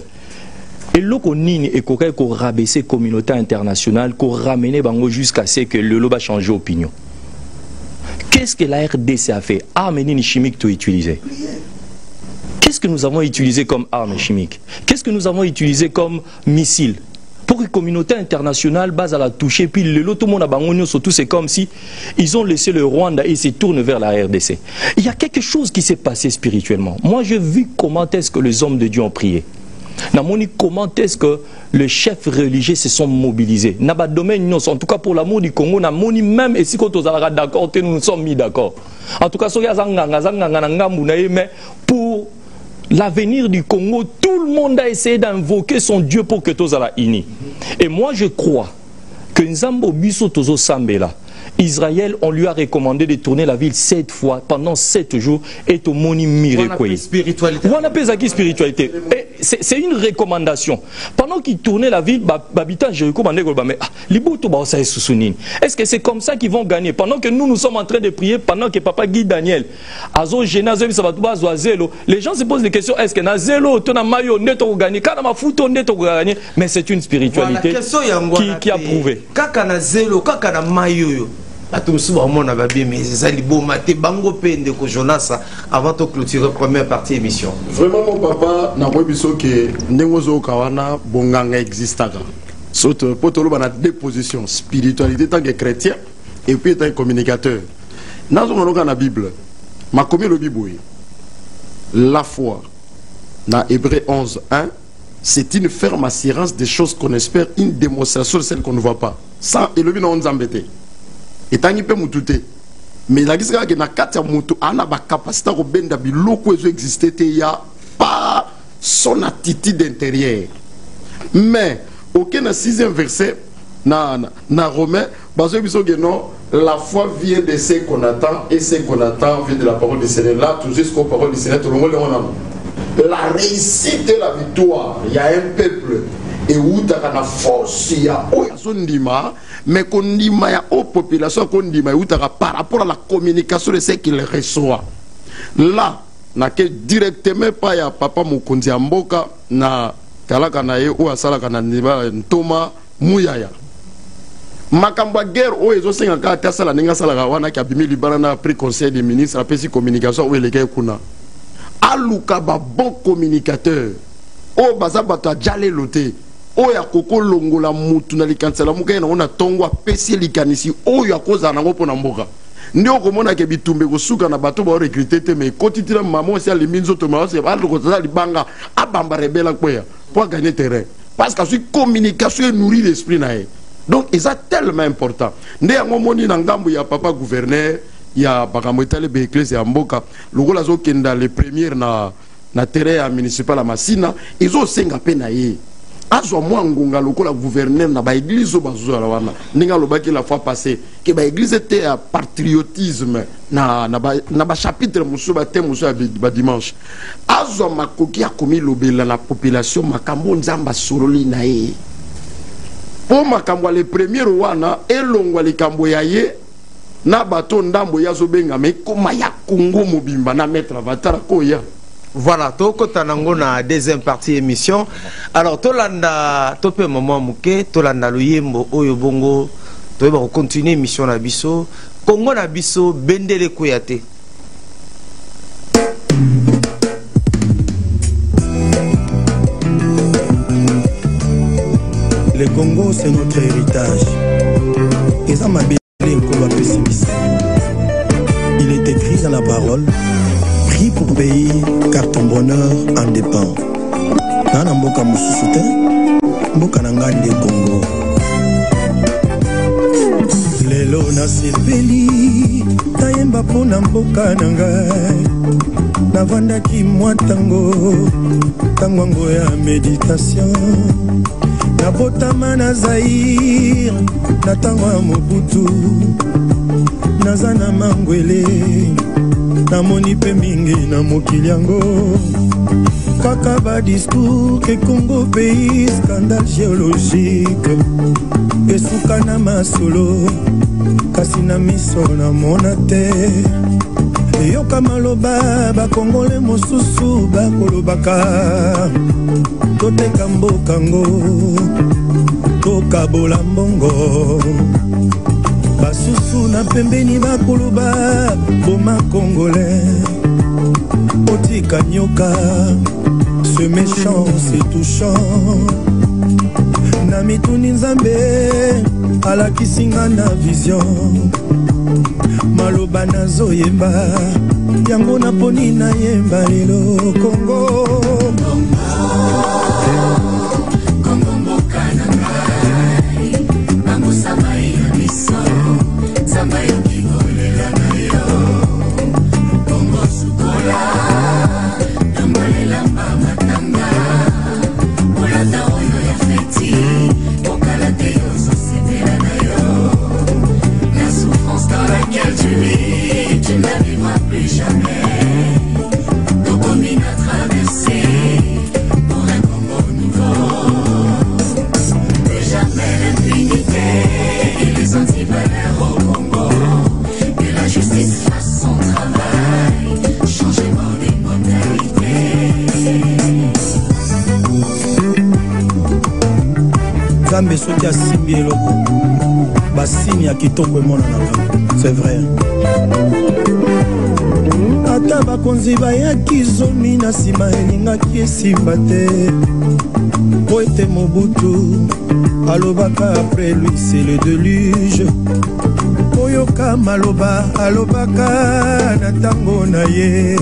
Et là, on a rabaisser la communauté internationale, qu'on ramener jusqu'à ce que le loba change d'opinion. Qu'est-ce que la RDC a fait? Armes chimiques tout utilisé. Qu'est-ce que nous avons utilisé comme armes chimiques? Qu'est-ce que nous avons utilisé comme missiles? Pour que la communauté internationale base à la toucher, puis le tout le monde a bangonio, surtout c'est comme si ils ont laissé le Rwanda et se tournent vers la RDC. Il y a quelque chose qui s'est passé spirituellement. Moi, j'ai vu comment est-ce que les hommes de Dieu ont prié. Comment est-ce que les chefs religieux se sont mobilisés? En tout cas pour l'amour du Congo, même et si nous sommes d'accord, nous nous sommes mis d'accord. En tout cas, pour l'avenir du Congo, tout le monde a essayé d'invoquer son Dieu pour que tous soient unis. Et moi je crois que Nzambo Biso Tozo Sambela, Israël, on lui a recommandé de tourner la ville 7 fois pendant 7 jours et au moni miracle. Spiritualité. C'est une recommandation. Pendant qu'il tournait la ville, est-ce que c'est comme ça qu'ils vont gagner? Pendant que nous sommes en train de prier, pendant que Papa Guy Daniel, les gens se posent des questions. Est-ce que Nazelo, Tonamayo, Neto gagné, Kanamafuto, Neto gagné? Mais c'est une spiritualité qui a prouvé. Kakanazelo, Kakanamayo. Avant de clôturer la première partie émission. Vraiment mon papa, n'a pas vu que Nengozo Kawana Bonganga existaga. Surtout pour tout le monde a deux positions, spiritualité tant que chrétien et puis tant que communicateur. Dans la Bible, ma commis le Bible, la foi, dans Hébreux 11:1, c'est une ferme assurance des choses qu'on espère, une démonstration de celles qu'on ne voit pas. Ça, et le but nous embêté. Et tant qu'il peut m'outer. Mais la question est que na kati ya mutu ana ba capacité ko benda biloko ezo exister te ya par son attitude intérieure. Mais aucun na 6e verset na Romain bazo biso que non, la foi vient de ce qu'on attend et ce qu'on attend vient de la parole du Seigneur. Là tout jusqu'aux paroles du Seigneur tout le monde la réussite et la victoire, il y a un peuple et où tu as la force, il y a mais qu'on dit il y a une population qu'on dit par rapport à la communication de ce qu'il reçoit. Là, na que directement pas ya papa Mokonzi Mboka na kalaka na ye ou asalaka na Ntoma Muyaya. Makamba guerre o ezo senga ka tasala ninga sala wana ki abimi libana na pris conseil des ministres apesi communication ou eleke kuna. Aluka ba bon communicateur. O baza bato ajale loté. Oya koko longola mutu na likansela muka na ona tongo apesi likanisi oya koza nango pona mboka ndio komona ke bitumbe kosuka na bato ba recruter te mais kotitira maman si ali minzo to ma se ba koza libanga abamba rebela kwea pour gagner terrain parce que cette communication nourrit l'esprit na ye donc c'est tellement important ndé yango moni na ngambu ya papa gouverneur ya bakamotale be église ya mboka lokola zo kenda les premières na terrain municipal à Masina izo senga pe na ye azwa mwangunga lokola gouverneur na ba église bazo la wana ninga lobaki la fois passée que ba église était à patriotisme na ba chapitre muso ba thème muso ba dimanche azwa makoki ya komi lobela la population makambo nzamba soroli na ye po makambo les premiers wana elongwa likambo ya ye na bato ndambo yazo benga me koma ya Congo mobimba na mettre avatara koya. Voilà, toko tanango na deuxième partie émission. Alors tolanda topé moment muke tolanda luyembo oyo bongo toyeba ko continuer émission na biso Congo na biso bendele koyate. Le Congo c'est notre héritage. Et ça m'a bien qu'on va pessimisme. Il est écrit dans la parole. Prie pour payer car ton bonheur en dépend. Nana mboka mususu te, mboka nangani de Congo. Lelo na sepeli, tayemba pona mboka nangai. Navandaki mwa tango, tango ya méditation. nabotama na Zaïre na ntango ya Mobutu naza na mangwele namoni mpe mingi na mokili yango kaka ba discours ke Congo pays scandale géologique esuka na masolo kasi na miso na mona te yoka maloba bakongole mosusu bakolobaka toteka mbokango tokabola mbongo basusu na pembeni bakoloba boma congolais otika nyoka ce méchant c'est touchant na mituni nzambe alakisinga na vision maloba nazoyemba yango naponi nayemba lelo Congo Zambe soki asimbi eloko basini ya kitoko emonanaka c'est vrai ata bakonzi bayaki zomi na nsima elingaki esimba te po ete Mobutu alobaka après lui c'est le déluge oyoka maloba alobaka na ntango na ye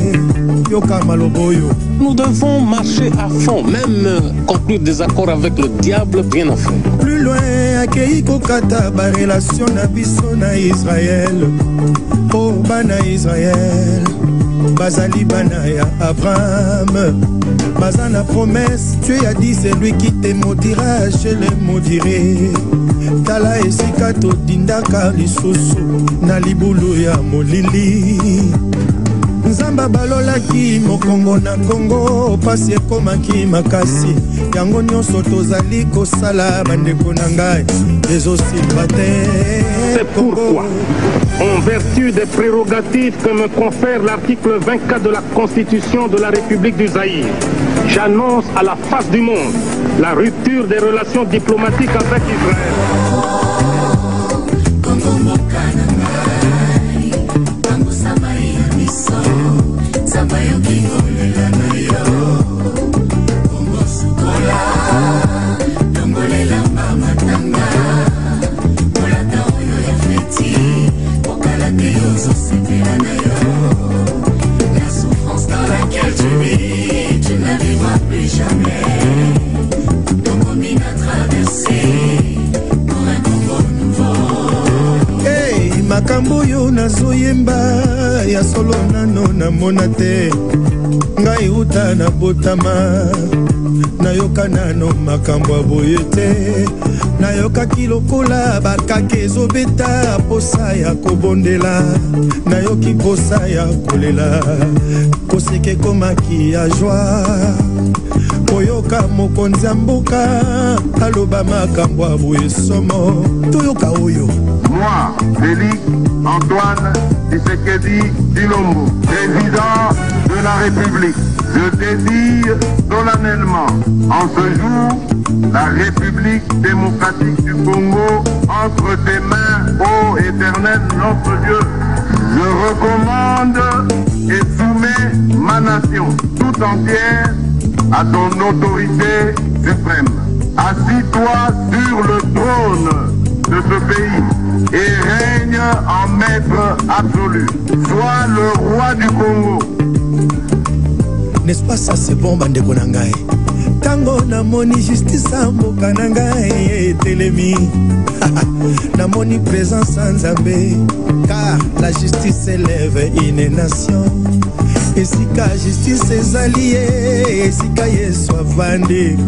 yoka maloba oyo. Nous devons marcher à fond, même conclure des accords avec le diable, bien à fond. Plus loin, akei kokata ba relation na biso na Israël. Oh bana Israël, bazali bana ya Abraham. Bazana promesse, Dieu a dit c'est lui qui te maudira, je le maudirai. Tala esika to dindaka lisusu na libulu ya molili. Nzamba balolaki mokongo na Congo pasi ekomaki makasi yango nyonso tozali kosala bandeko na ngai ezosimba te. C'est pourquoi, en vertu des prérogatives que me confère l'article 24 de la Constitution de la République du Zaïre, j'annonce à la face du monde la rupture des relations diplomatiques avec Israël. La souffrance dans laquelle tu vis, tu ne vivras plus jamais. Ton commune a traversé pour un Congo nouveau. Hey, makambo yo nazoyemba ya solo nano na monate ngai uta na botama nayoka nano makambo boye te nayoka kilokola bakake ezobeta posa ya kobondela nayoki posa ya kolela koseke komaki ya joie koyoka mokonzi ya mboka aloba makambo boye somo toyoka oyo. Moi, Félix Antoine Tshisekedi Tshilombo, président de la République, je désire solennellement en ce jour la République démocratique du Congo entre tes mains, ô éternel notre Dieu. Je recommande et soumets ma nation tout entière à ton autorité suprême. Assis-toi sur le trône de ce pays et règne en maître absolu. Sois le roi du Congo. N'est-ce pas ça c'est bon bandeko na ngai? Tango na moni justice mboka na ngai etelemi. Na moni présence en Nzambe car la justice élève une nation. esika justice ezali ye esika yesu avandi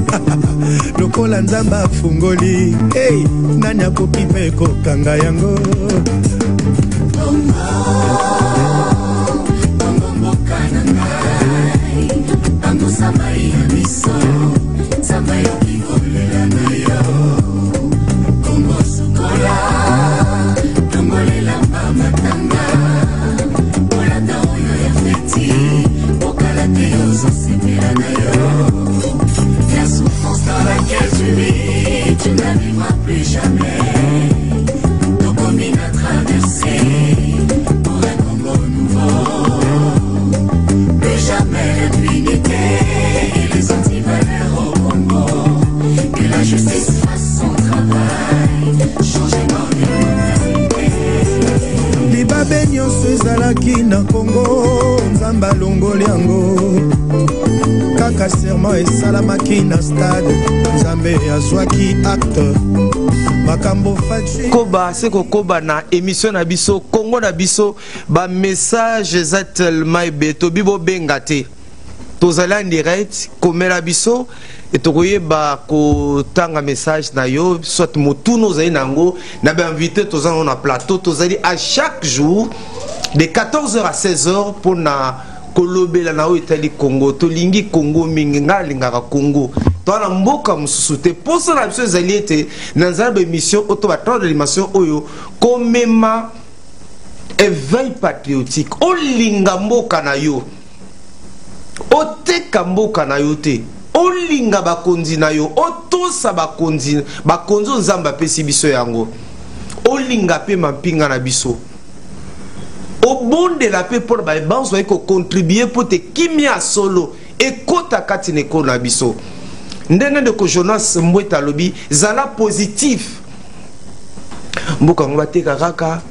lokola nzambe afungoli hey, nani akoki mpe kokanga yango La souffrance dans laquelle tu vis, tu ne la vivras plus jamais. Ton commune a traversé pour un Congo nouveau. Plus jamais l'impunité et les antivaleurs au Congo. Que la justice fasse son travail, changement de mentalité. libabe nyonso ezalaki na Congo nzambe alongoli yango kaka serment esalamaki na stade nzambe azwaki acte makambo faci koba seko koba na émission na biso Congo na biso ba message eza tellement ebeto bibo benga te tozala en direct komela biso etokoyeba kotanga message na yo soit motuno ozali nango na bainvité tozala na plateau tozali à chaque jour de 14h à 16h pour na kolobela na o etali Congo tolingi Congo mingi nga lingaka Congo toana mboka mususu te posa na biso ezali ete na nzala émission oto ba temps de l'émission oyo komema éveil patriotique olinga mboka na yo oteka mboka na yo te olinga bakonzi na yo otosa bakonzi nzamba pesi biso yango olinga pe mampinga na biso obonde la pe pour ba banso ko contribuer pour te kimia solo ekota kati neko na biso ndenge de ko Jonas Mbweta lobi zala positif mboka ngo bateka kaka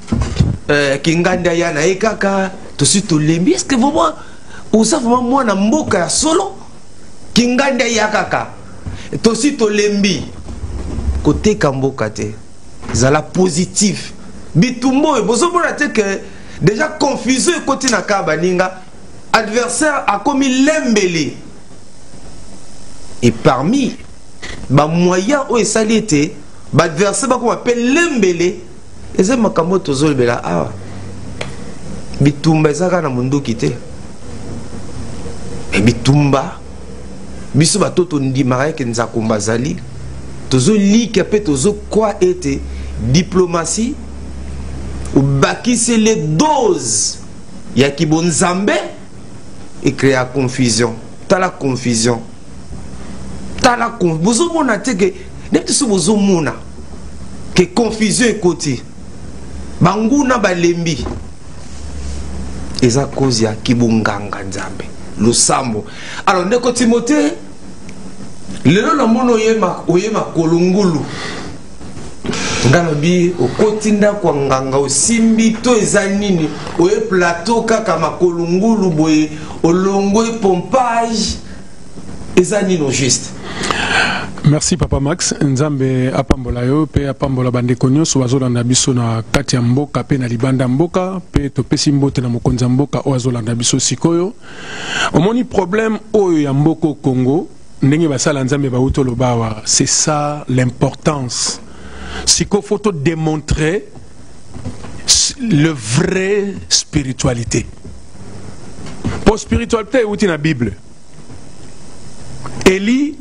kinganda ya na ekaka to sito lembi est-ce que vraiment usa vraiment mwana mboka ya solo kinganda ya kaka to sito lembi koteka mboka te zala positif bitumbo bozo bona te que déjà confusé côté na kabaninga adversaire a commis l'embelé et parmi ba moyen o esalité ba adversaire ba ko appelle l'embelé eze makambo tozolbela ah bitumba ezaka na munduki te bitumba biso batoto ndimaka ke nzakumba zali tozolika pe tozokwa ete diplomatie ou bakise les doses ya kibonzambe et créer la confusion tala confusion bozo mona te ke depuis ce bozo mona que confusion ekoti banguna balembi eza cause ya kibunganga nzambe lusambo alors ndeko Timothée lelo na mono oyema kolungulu ngalobi okotinda kwa nganga osimbi to eza nini oye plateau kaka makolungulu boye olongo pompage eza nini juste. Merci Papa Max nzambe apambola yo pe apambola bandeko nyonso bazolanda biso na kati ya mboka pe na libanda mboka pe topesi mbote na mokonzi mboka o azolanda biso sikoyo omoni problème oyo ya mboko Congo ndenge basala nzambe bauto lobawa c'est ça l'importance siko faut démontrer le vrai spiritualité pour spiritualité outi na Bible Eli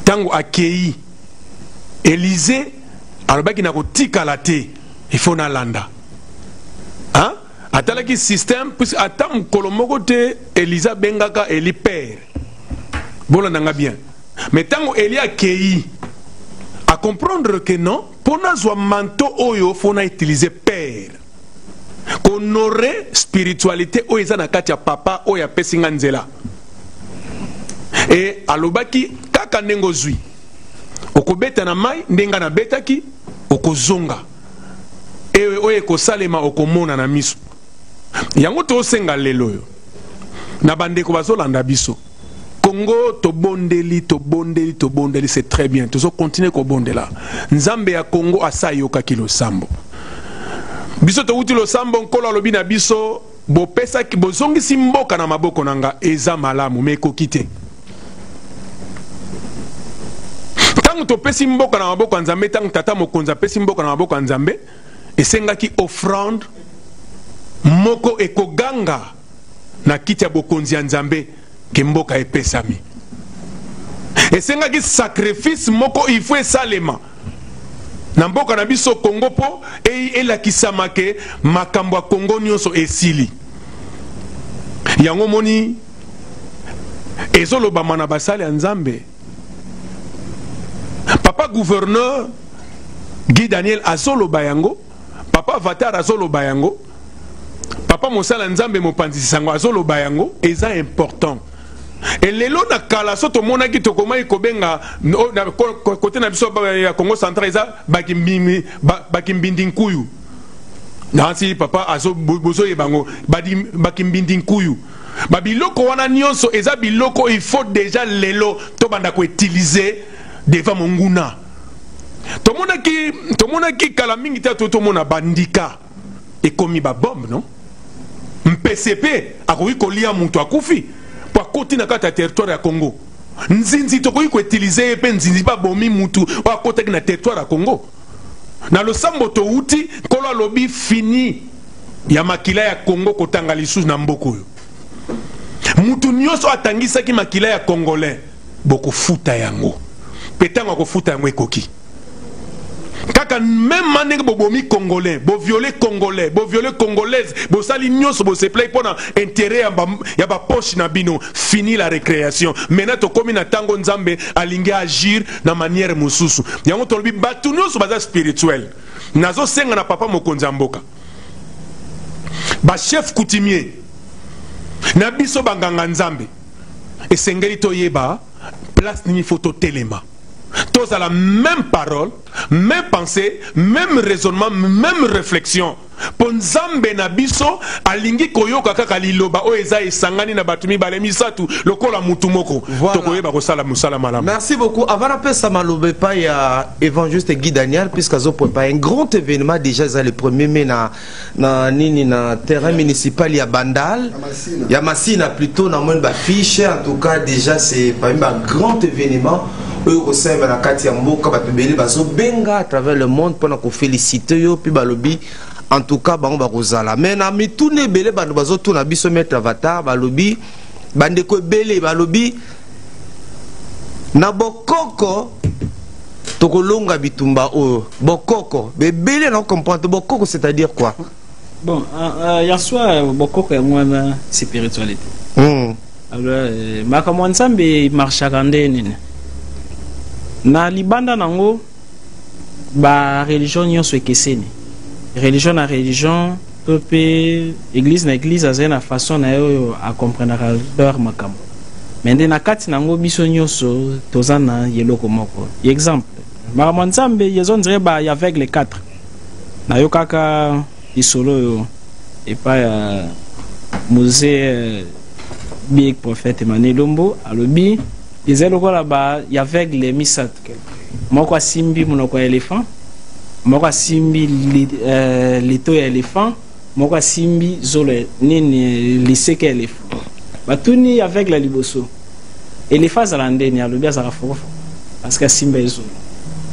tango akei Élisée alobaki na kotika la te il faut na landa hein atalaki système puisque atam kolomoko te Elisa bengaka Eli père bolanda nga bien mais tango Eli akei à comprendre que non pour na zwa manteau oyo faut na utiliser père honorer spiritualité oyo eza na kati ya papa oyo apesinga nzela et alobaki kaka ndengo zwi okobeta na mai ndenga na betaki okozonga ewe oye kosalema okomona na miso yango tosenga lelo yo na bandeko bazolanda biso Congo tobondeli c'est très bien tozo continuer ko bondela nzambe ya Congo asayoka kilo sambo biso to uti lo sambo nkolo alobi na biso bopesa ki bozongisi mboka na maboko nanga eza malamu me kokite tangu topesi mboka na maboko nzambe tangu tata mokonzi apesi mboka na maboko nzambe esengaki offrande moko ekoganga na kiti ya bokonzi ya nzambe ke mboka epesami esengaki sacrifice moko ifo esalema na mboka na biso Kongo po elakisama ke makambo ya Kongo nyonso esili yango moni ezolobama na basali ya nzambe papa gouverneur Guy Daniel azoloba yango papa Vatar azoloba yango papa mosala nzambe mopanzi sango azoloba yango eza important et lelo na kala soto monaki tokomai kobenga na côté na biso ya Congo central eza bakimbindi nkuyu nansi papa azo bozo yebango bakimbindi nkuyu babiloko wana nyonso eza biloko il faut déjà lelo to banda ko utiliser devant monguna tomonaki kala mingi ta to mona bandika ekomi ba bombe non MPCP akoki kolia muntu akufi pa koti na kata territoire ya Congo nzinzi tokoki ko utiliser pe nzinzi ba bomi mutu wa kota na territoire ya Congo na losambo to uti kolo alobi fini ya makila ya Congo kotanga lisusu na mboko yo mutu nyonso atangisaki makila ya Congolais boko futa yango petanga ko futa yango ekoki kaka même manenge bobomi Congolais bo violer Congolais bo violer Congolaise bo sali nyonso bo se play pona intérêt ya ba poche na bino fini la récréation maintenant to komi na tango nzambe alingi agir na manière mususu yango tolobi batu nyonso baza spirituel nazo senga na papa mokonzi mboka ba chef coutumier na biso banganga nzambe esengeli to yeba place nini photo telema tous à la même parole, même pensée, même raisonnement, même réflexion. Ponzambe na biso alingi koyoka kaka liloba o eza esangani na batumi balemisatu lokola mutumoko tokoyeba kosala musala malamu. Merci beaucoup. Avant la paix Samalobe pa ya évangéliste Guy Daniel puisque azo prépare un grand événement déjà le 1er mai na nini na terrain municipal ya Bandal ya Massina plutôt na moins ba fiche en tout cas déjà c'est pas un grand événement au sein de la kati ya mboka ba pebeli bazo benga à travers le monde pour nous féliciter yo puis balobi. En tout cas, bango bakozala. Mais na mitune belé bando bazo tuna biso mettre avatar balobi bande ko belé balobi na bokoko tokolonga bitumba o bokoko belé na comprendre bokoko c'est-à-dire quoi? Bon, hier soir bokoko ya mwana spiritualité. Alors makamwa nzambe marcha kande nini. Na libanda nango ba religion nyonso ekeseni. Religion na religion, église na église, a une façon à comprendre leur makambo. Mais dans la kati nango biso nyonso tozana yeloko moko. Exemple, makambo nzambe yezo ndire ba ya avec les 4. Na yo kaka isolo yo et pas musée big prophète Emmanuel Lombo alobi yezelo la ba ya avec les misat. Moko simbi monoko éléphant. Moko simbi lito ya éléphant, moko simbi zole nini liseke éléphant. Batuni avec la liboso. Éléphant zalandeni alobi azaka fofo parce que simba ezo.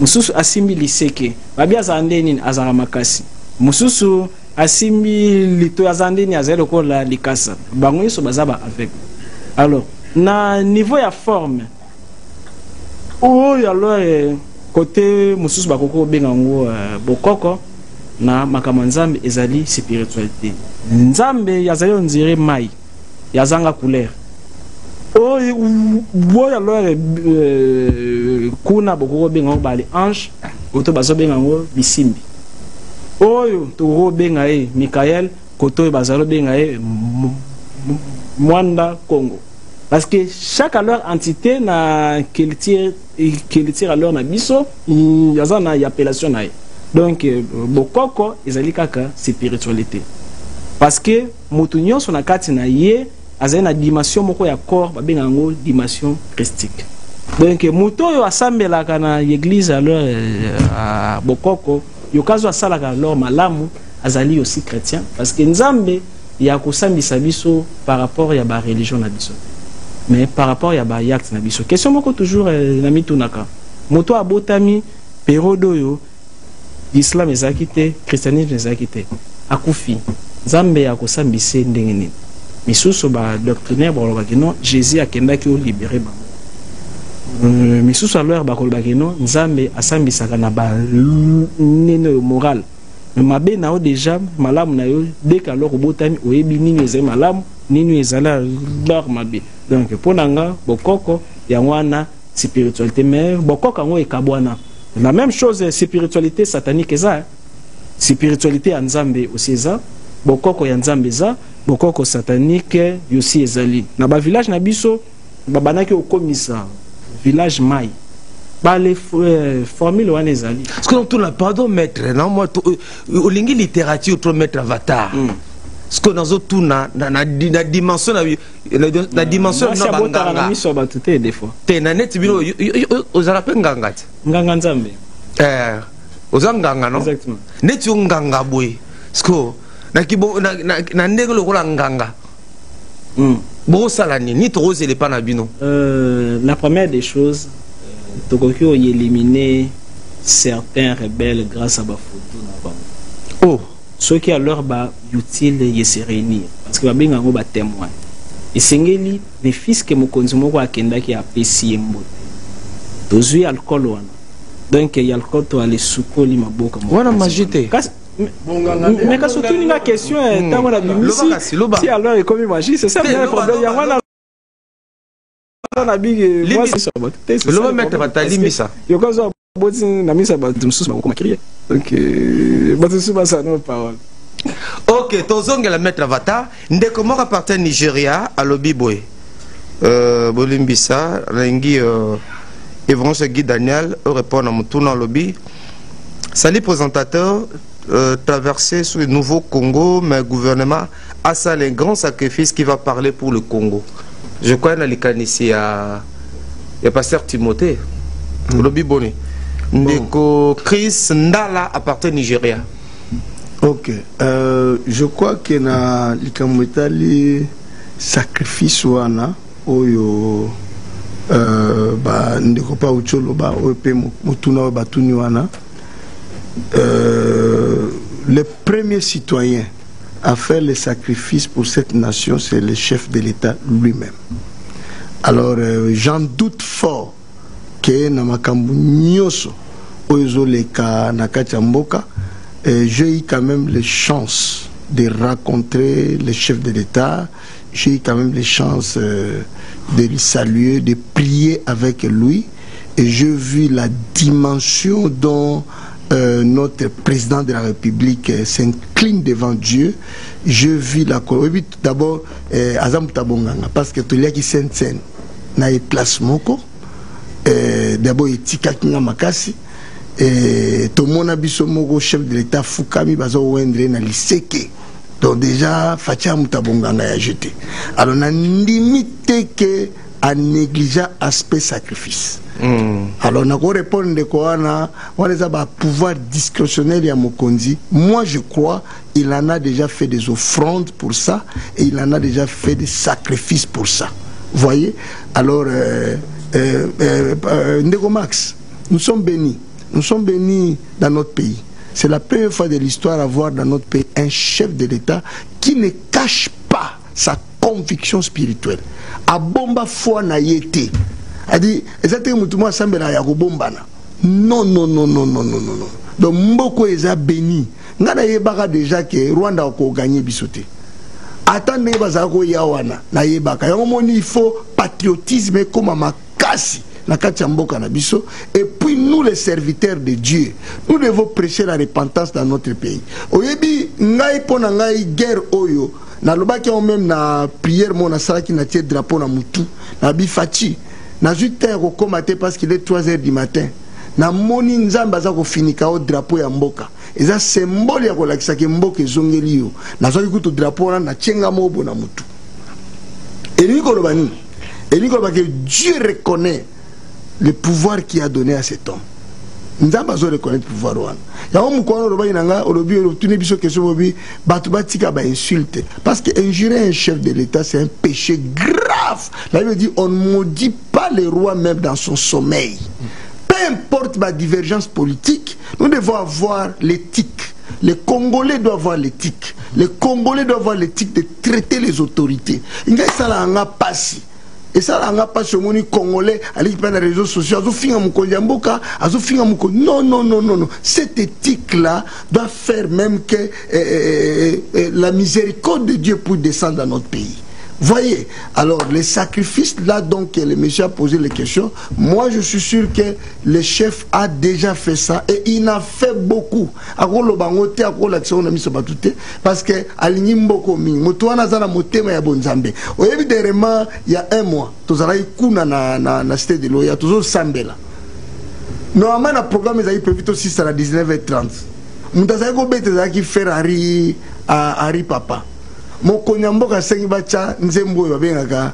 Mususu asimbi liseke, babia zalandeni azaka makasi. Mususu asimbi lito ya zandeni azelo ko la likasa. Bango yeso bazaba avec. Alors, na niveau ya forme. Oh alors côté mususu bakoko bengango bokoko na makambo nzambe ezali spiritualité nzambe yazali onzire mai yazanga couleur o boya lore kuna bokoko bengango bali ange oto bazo bengango bisimbi oyo to benga Michael koto bazalo benga Mwanda Congo. Parce que chaque alors entité na qu'il tire alors na biso il y a une appellation na. Donc bokoko ezali kaka spiritualité. Parce que mutu nyonso na kati na ye azali na dimension moko ya corps ba bengango dimension christique. Donc mutu oyo asambelaka na église alors bokoko yokazo asalaka alors malamu azali aussi chrétien parce que nzambe ya kosambisa biso par rapport ya ba religion na biso mais par rapport ya ba yact na biso question moko toujours na mitunaka moto abotami période oyo islam ezalaki te christianisme ezalaki te akufi nzambe ya kosambisa ndenge nini misusu ba doctrinaire balobaki non Jésus akendaki olibere bango misusu alors bakolobaki non nzambe asambisaka na ba neno moral mabe na yo déjà malamu na yo dès que alors obotami oyebi nini ezali malamu nini ezala bar mabe donc mpona nga bokoko yango wana spiritualité mais bokoko yango ekabwana la même chose spiritualité satanique eza spiritualité ya nzambe aussi eza bokoko ya nzambe eza bokoko satanique yosi ezali na ba village na biso babanaki okomisa village mai les formules wana ezali parce que tout na pardon maître non moi olingi littérature trop maître avatar parce que dans tout na dimension na dimension na banganga na miso ba tout des fois te na net bino ozala pe nganga nganga nzambe ozanganga non exactement net nganga boy parce que na ndenge lokola nganga bon salani ni trop c'est pas na bino la première des choses tokoki o éliminer certains rebelles grâce à ba photo na bango ceux qui alors ba utile y se réunir parce que ba benga ngo ba témoin esengeli les fils que mokonzi moko akendaki apesi mbote tozui alcool wana donc il y a alcool to aller sukoli maboka wana majité mais quand surtout une question tant on a bimisi si alors il comme magie c'est ça le problème ya wana na big moi ça va le va mettre batali misa yo kazo boti na misa ba mususu ba ko makriye donc batusu ba ça no parole. Ok, tozongela maître Avatar ndeko moko appartient Nigeria à Lobiboy Bolimbisa rengi Evronche Guy Daniel répond à Mutuna Lobby. Salut présentateur, traversé sur le nouveau Congo, mais le gouvernement a ça les grands sacrifices qui va parler pour le Congo. Je crois qu'il y a pasteur Timothée Lobby Boni. Ndeko Chris Ndala appartient Nigeria. Ok, je crois que na likamwetali sacrifice wana oyo ba ndeko pa ucholo ba ope mutuna ba tuni wana le premier citoyen à faire le sacrifice pour cette nation, c'est le chef de l'État lui-même. Alors j'en doute fort que na makambu nyoso oyo leka na kachamboka. J'ai eu quand même les chances de rencontrer le chef de l'État, j'ai eu quand même les chances de lui saluer, de prier avec lui, et j'ai vu la dimension dont notre président de la République s'incline devant Dieu. J'ai vu la Colombie d'abord Azam Tabonganga, parce que tout le monde qui s'entraîne na place moko, d'abord il tika kinga makasi. Et tout le monde a vu son chef de l'État Fukami bazo wendre na liseke. Donc déjà Fatia Mutabonganga a jeté. Alors on a limité que à négliger aspect sacrifice. Alors on a répondre de quoi on les a pouvoir discrétionnel à Mokonzi. Moi je crois il en a déjà fait des offrandes pour ça et il en a déjà fait des sacrifices pour ça. Vous voyez? Alors Ndeko Max, nous sommes bénis. Nous sommes bénis dans notre pays. C'est la première fois de l'histoire à voir dans notre pays un chef de l'État qui ne cache pas sa conviction spirituelle. A bomba foi na yete. A dit, exactement, tout le monde semble à bombana. Non, non, non, non, non, non, non. Donc, mboko eza béni. Ngana yebaka déjà que Rwanda a gagné bisoté. Attendez, bazako yawana na yebaka. Il faut patriotisme comme makasi. Et puis nous les serviteurs de Dieu, nous devons prêcher la repentance dans notre pays. Oyebi ngai pona ngai guerre oyo na lobaki on même na prière mon salaki na tie drapeau na mutu na bifati na juter ko komate parce qu'il est 3 h du matin na moni nzamba za ko finika au drapeau ya mboka eza symbole ya ko lakisa ke mboka ezongeli yo na zo kutu drapeau na chenga mobo na mutu et ko lobani et ko ba que Dieu reconnaît le pouvoir qu'il a donné à cet homme. nzamba zo reconnaître pouvoir wana ya o mukono lo bayinanga olobi tuni biso question bobi batu batika ba insulte parce que injurer un chef de l'État c'est un péché grave. La Bible dit on ne maudit pas le roi même dans son sommeil. Peu importe ma divergence politique, nous devons avoir l'éthique. Les Congolais doivent avoir l'éthique. Les Congolais doivent avoir l'éthique de traiter les autorités. Il ça là nga passi. Et ça là nga passi au moni Congolais aller par les réseaux sociaux, azo finga mukonjamboka, azo finga muko. Non non non non non. Cette éthique là doit faire même que la miséricorde de Dieu puisse descendre dans notre pays. Voyez, alors les sacrifices là donc le monsieur a posé les questions, moi je suis sûr que le chef a déjà fait ça et il en a fait beaucoup. Parce que aligné mboko mingi, motoana zana motema ya bonzambe. Évidemment, il y a un mois, tozalaki kuna na cité de Loya, toujours sambela. Normalement le programme est prévu aussi à 19h30. Mutazaki ko bete zaki Ferrari à Harry Papa. Mokonyamboka sengi bacha nzembo babengaka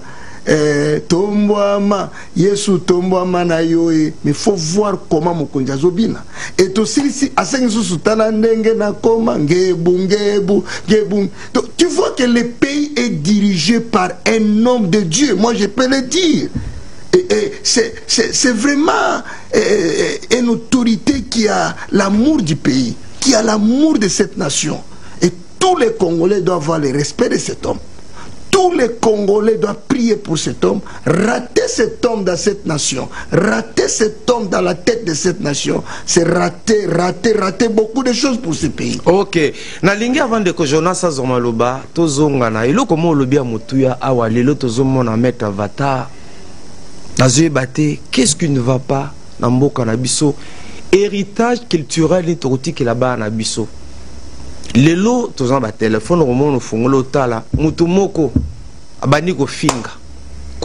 tombwama Yesu tombwama na yoe, mais faut voir comment mokonja zobina et aussi si asengi susu tala ndenge na koma ngebu. Donc tu vois que le pays est dirigé par un homme de Dieu, moi je peux le dire. Et c'est vraiment une autorité qui a l'amour du pays, qui a l'amour de cette nation. Tous les Congolais doivent avoir le respect de cet homme. Tous les Congolais doivent prier pour cet homme. Rater cet homme dans cette nation, rater cet homme dans la tête de cette nation, c'est rater beaucoup de choses pour ce pays. Ok. Nalingi avant de que Jonas Azomaloba, tozongana. Ilo komo lobi amutuya awalelo tozomona mettre avatar. Nazue bate, qu'est-ce qui ne va pas dans mboka na biso? Héritage culturel et touristique là-bas na biso. Lelo tozan ba téléphone romono fungolo tala mutu moko abandi ko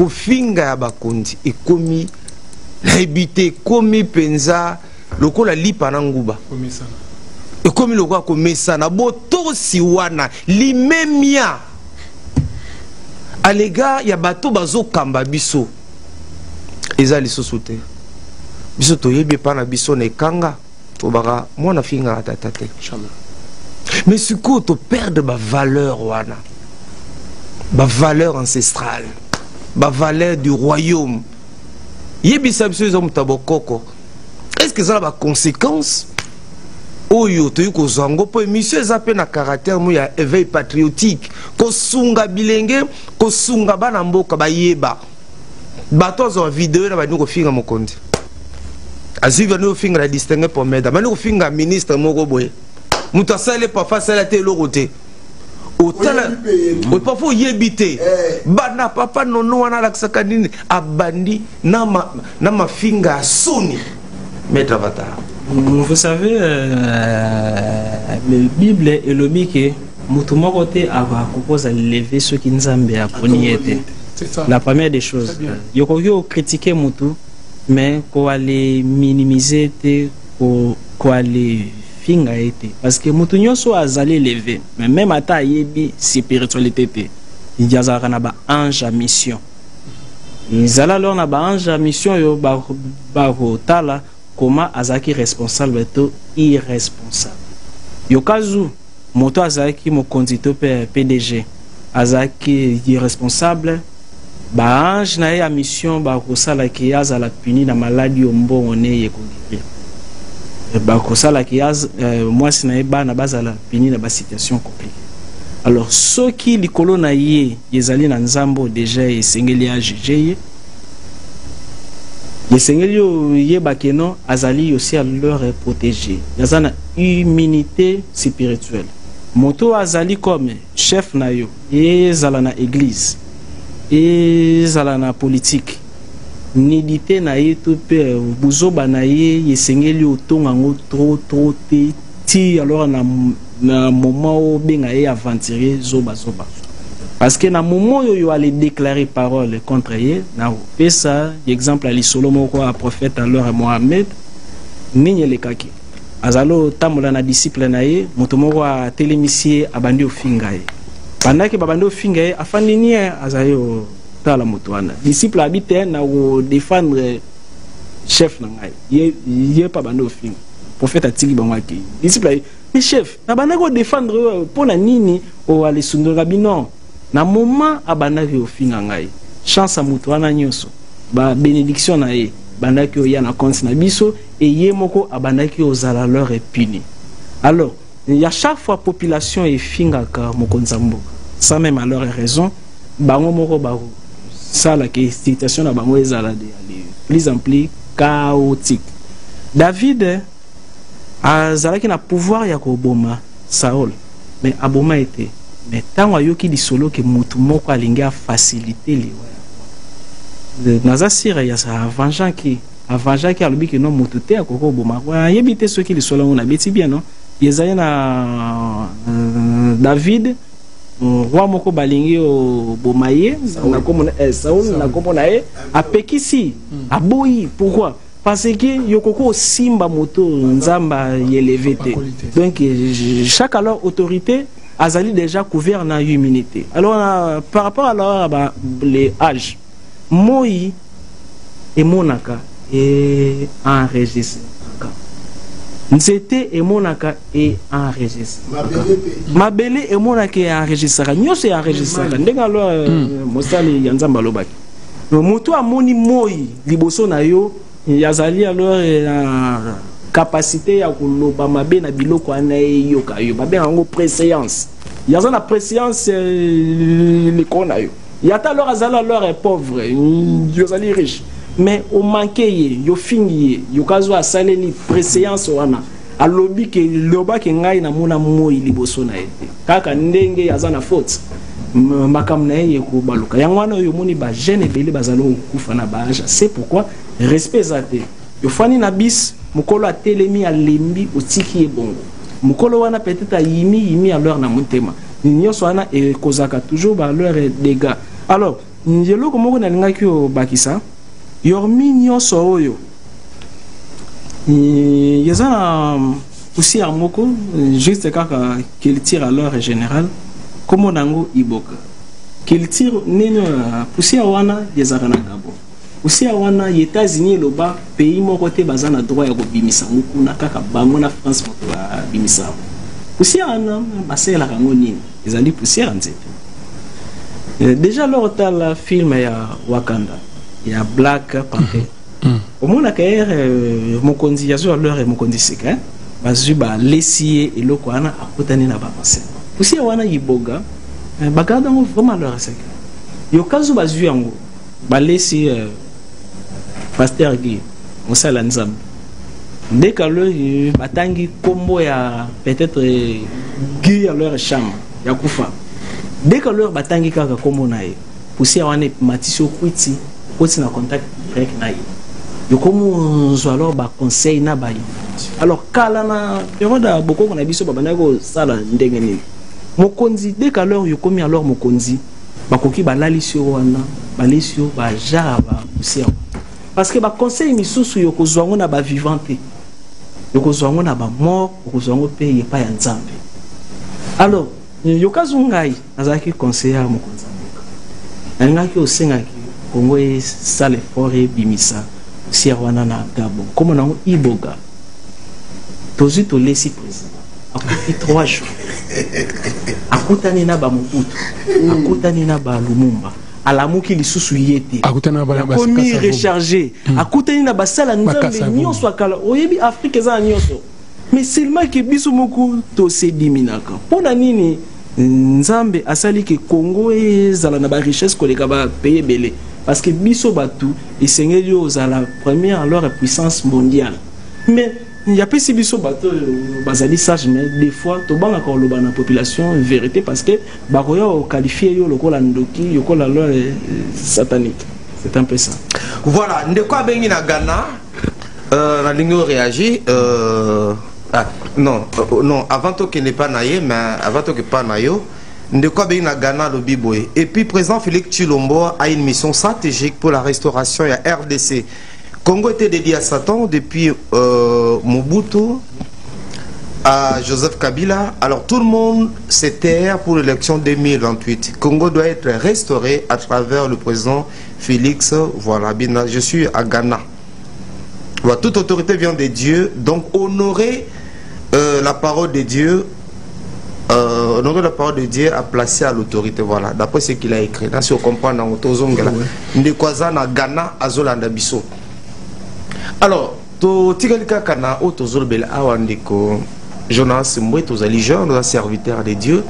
finga ya bakondi ekomi na ebité komi penza lokola lipa na nguba ekomi lokola komesa na boto siwana limemia alega ya bato bazo kamba biso eza lisusu te biso toyebi pa na biso na ekanga tobaka mwana finga atatate mais ce coup tu perds ma valeur wana, ma valeur ancestrale, ma valeur du royaume. Est-ce que ça a des conséquences? Oyo to yuko zango po monsieur zape na caractère mu ya éveil patriotique ko sunga bilenge ko sunga bana mboka bayeba bato zo vidéo na bani ko finga mokonzi aziva no finga la distinguer pour meda bani ko finga ministre moko boye. Muta sale pa fa sale te lo roté otala o pa fo yebité bana papa nono wana la sakadini abandi na ma finga soni mettre avatar. Vous savez la Bible est le que mutu moko te ava propose à lever ceux qui nzambe a poniete. La première des choses yoko critiquer mutu mais ko aller minimiser te ko aller finga été parce que mutu nyonso azali levé mais même ata yebi spiritualité te il y a na ba ange à mission izala lor na ba ange à mission yo ba tala comment azaki responsable to irresponsable yokazu moto azaki mo conducteur PDG azaki irresponsable ba ange na ya mission ba ko sala ki azala puni na maladie ombo one yekogi moi si na na bazala pini na ba situation compliquée. Alors ceux qui likolo na ye yezali na nzambo déjà esengeli a juger yesengeli ye bakeno azali aussi à leur protéger. Yazana immunité spirituelle. Moto azali comme chef na yo ezala na église ezala na politique. Nidité na ye tout pe buzoba na ye yesengeli otonga ngo trop te ti alors na moment où benga ye aventurer zoba parce que na moment yo aller déclarer parole contre ye na fait ça exemple à l'isolo moko a prophète alors Mohamed ninye lekaki azalo tamola na disciple na ye moto moko a télémissier abandi ofinga ye pendant que babandi ofinga ye afandi nie azayo tala motoana disciple habite na défendre chef na ngai ye pa bando finga prophète atiki bango akei disciple mais chef na banda ko défendre pour na nini o ale sundura bino na moment abandaki ofinga ngai chance a mutu wana nyonso ba bénédiction na ye bandaki oya na compte na biso et ye moko abandaki ozala leur puni. Alors il y a chaque fois population et fingaka mokonzambo sans même à leur raison bango moko ba ça la situation na bango ezala de plus en plus chaotique. David azalaki na pouvoir ya koboma Saul mais aboma était mais tant ayoki di solo ke mutu moko alingi a faciliter les naza sire ya sa vengeance qui alobi ke non mutu te akoko boma yebite ceux qui li solo on abeti bien non yezaya na David roi moko balingi o bomaye na komona Saul na komona e apekisi aboyi pourquoi parce que yokoko simba moto nzamba élevé te donc chaque alors autorité azali déjà couvert na immunité. Alors par rapport à les âges moi et monaka et enregistré Nzete et monaka et enregistré mabele et monaka et enregistré nyose et enregistré ndenga alors mosali ya nzamba lobaki moto amoni moi liboso na yo yazali alors capacité ya koloba mabe na biloko ana yoka yo babe ngo préséance yazana préséance le kona yo yata alors azala alors est pauvre yazali riche mais au manqué yo fingi yo kazo asaleli préséance wana alobi ke loba ke ngai na mona moi liboso na ete kaka ndenge yazana faute makam na ye ko baluka yangwana yo moni ba jeune ebele bazalo kufa na baja c'est pourquoi respect zate yo fani na bis mukolo atelemi alembi otiki ebongo mukolo wana peut-être yimi alors na mutema nyonso wana e kozaka toujours ba leur dégâts. Alors njelo ko moko na lingaki o bakisa yormi nyonso oyo yezana aussi à moko juste kaka qu'il tire à l'heure générale comme nango iboka qu'il tire nino poussière wana yezaka na Gabon aussi wana États-Unis loba pays moko te bazana droit ya kobimisa mukuna kaka bango na France moko ba bimisa aussi ana basela kango nini ezali poussière nzete déjà lors de la film ya Wakanda ya Black Panther au mona kaer mokonzi yazo alors mokonzi seka bazu ba lesier eloko ana akutani na ba pensée aussi wana yiboga bagada ngo vraiment leur seka yo kazu bazu yango ba lesier pasteur Guy mosala nzambe dès que le batangi combo ya peut-être Guy à leur chambre ya kufa dès que leur batangi kaka combo nae poussière wana matisio kwiti koti na contact direct nae yo comme zo alors ba conseil na ba alors kala na période beaucoup na biso babana ko sala ndenge ni mokonzi dès que leur yo komi alors mokonzi bakoki balalisio wana balisio ba jaba poussière parce que ba conseil misusu yo kozwango na ba vivante yo kozwango na ba mort yo kozwango paye pa ya nzambe. Alors yo kazungai azaki conseiller mokonzi ngaki osengaki kongo sale fore bimisa si wana na Gabon comme nango iboga tozi to lesi président akuti 3 jours akutani na ba Mobutu akutani na ba Lumumba alamuki lisusu yete akutana ba komi recharger akutani na basala nzambe nyonso akala oyebi Afrique eza nyonso mais seulement que biso moko to se diminaka pona nini nzambe asali ke Congo ezala na ba richesse koleka ba pays belé parce que biso batu esengeli ozala première alors puissance mondiale mais il y a pas si biso bato bazali sage mais des fois to banga ko loba na population vérité parce que bakoya o qualifier yo lokola ndoki yokola leur satanique. C'est un peu ça. Voilà, ndeko abengi na Ghana la ligne réagit non avant que n'est pas naïe mais avant que pas naïo ndeko abengi na Ghana le biboy et puis président Félix Tshilombo a une mission stratégique pour la restauration et à RDC. Congo était dédié à Satan depuis Mobutu à Joseph Kabila. Alors tout le monde s'était pour l'élection 2028. Congo doit être restauré à travers le président Félix. Voilà, je suis à Ghana. Voilà, toute autorité vient de Dieu, donc honorer la parole de Dieu, honorer la parole de Dieu à placer à l'autorité. Voilà, d'après ce qu'il a écrit. Là, si on comprend dans Tozongela, Ndekwaza na Ghana azolanda biso. Alors, to tigalika kana o tozolbel awandiko Jonas Mbwe tozali jeune, nous serviteur de Dieu.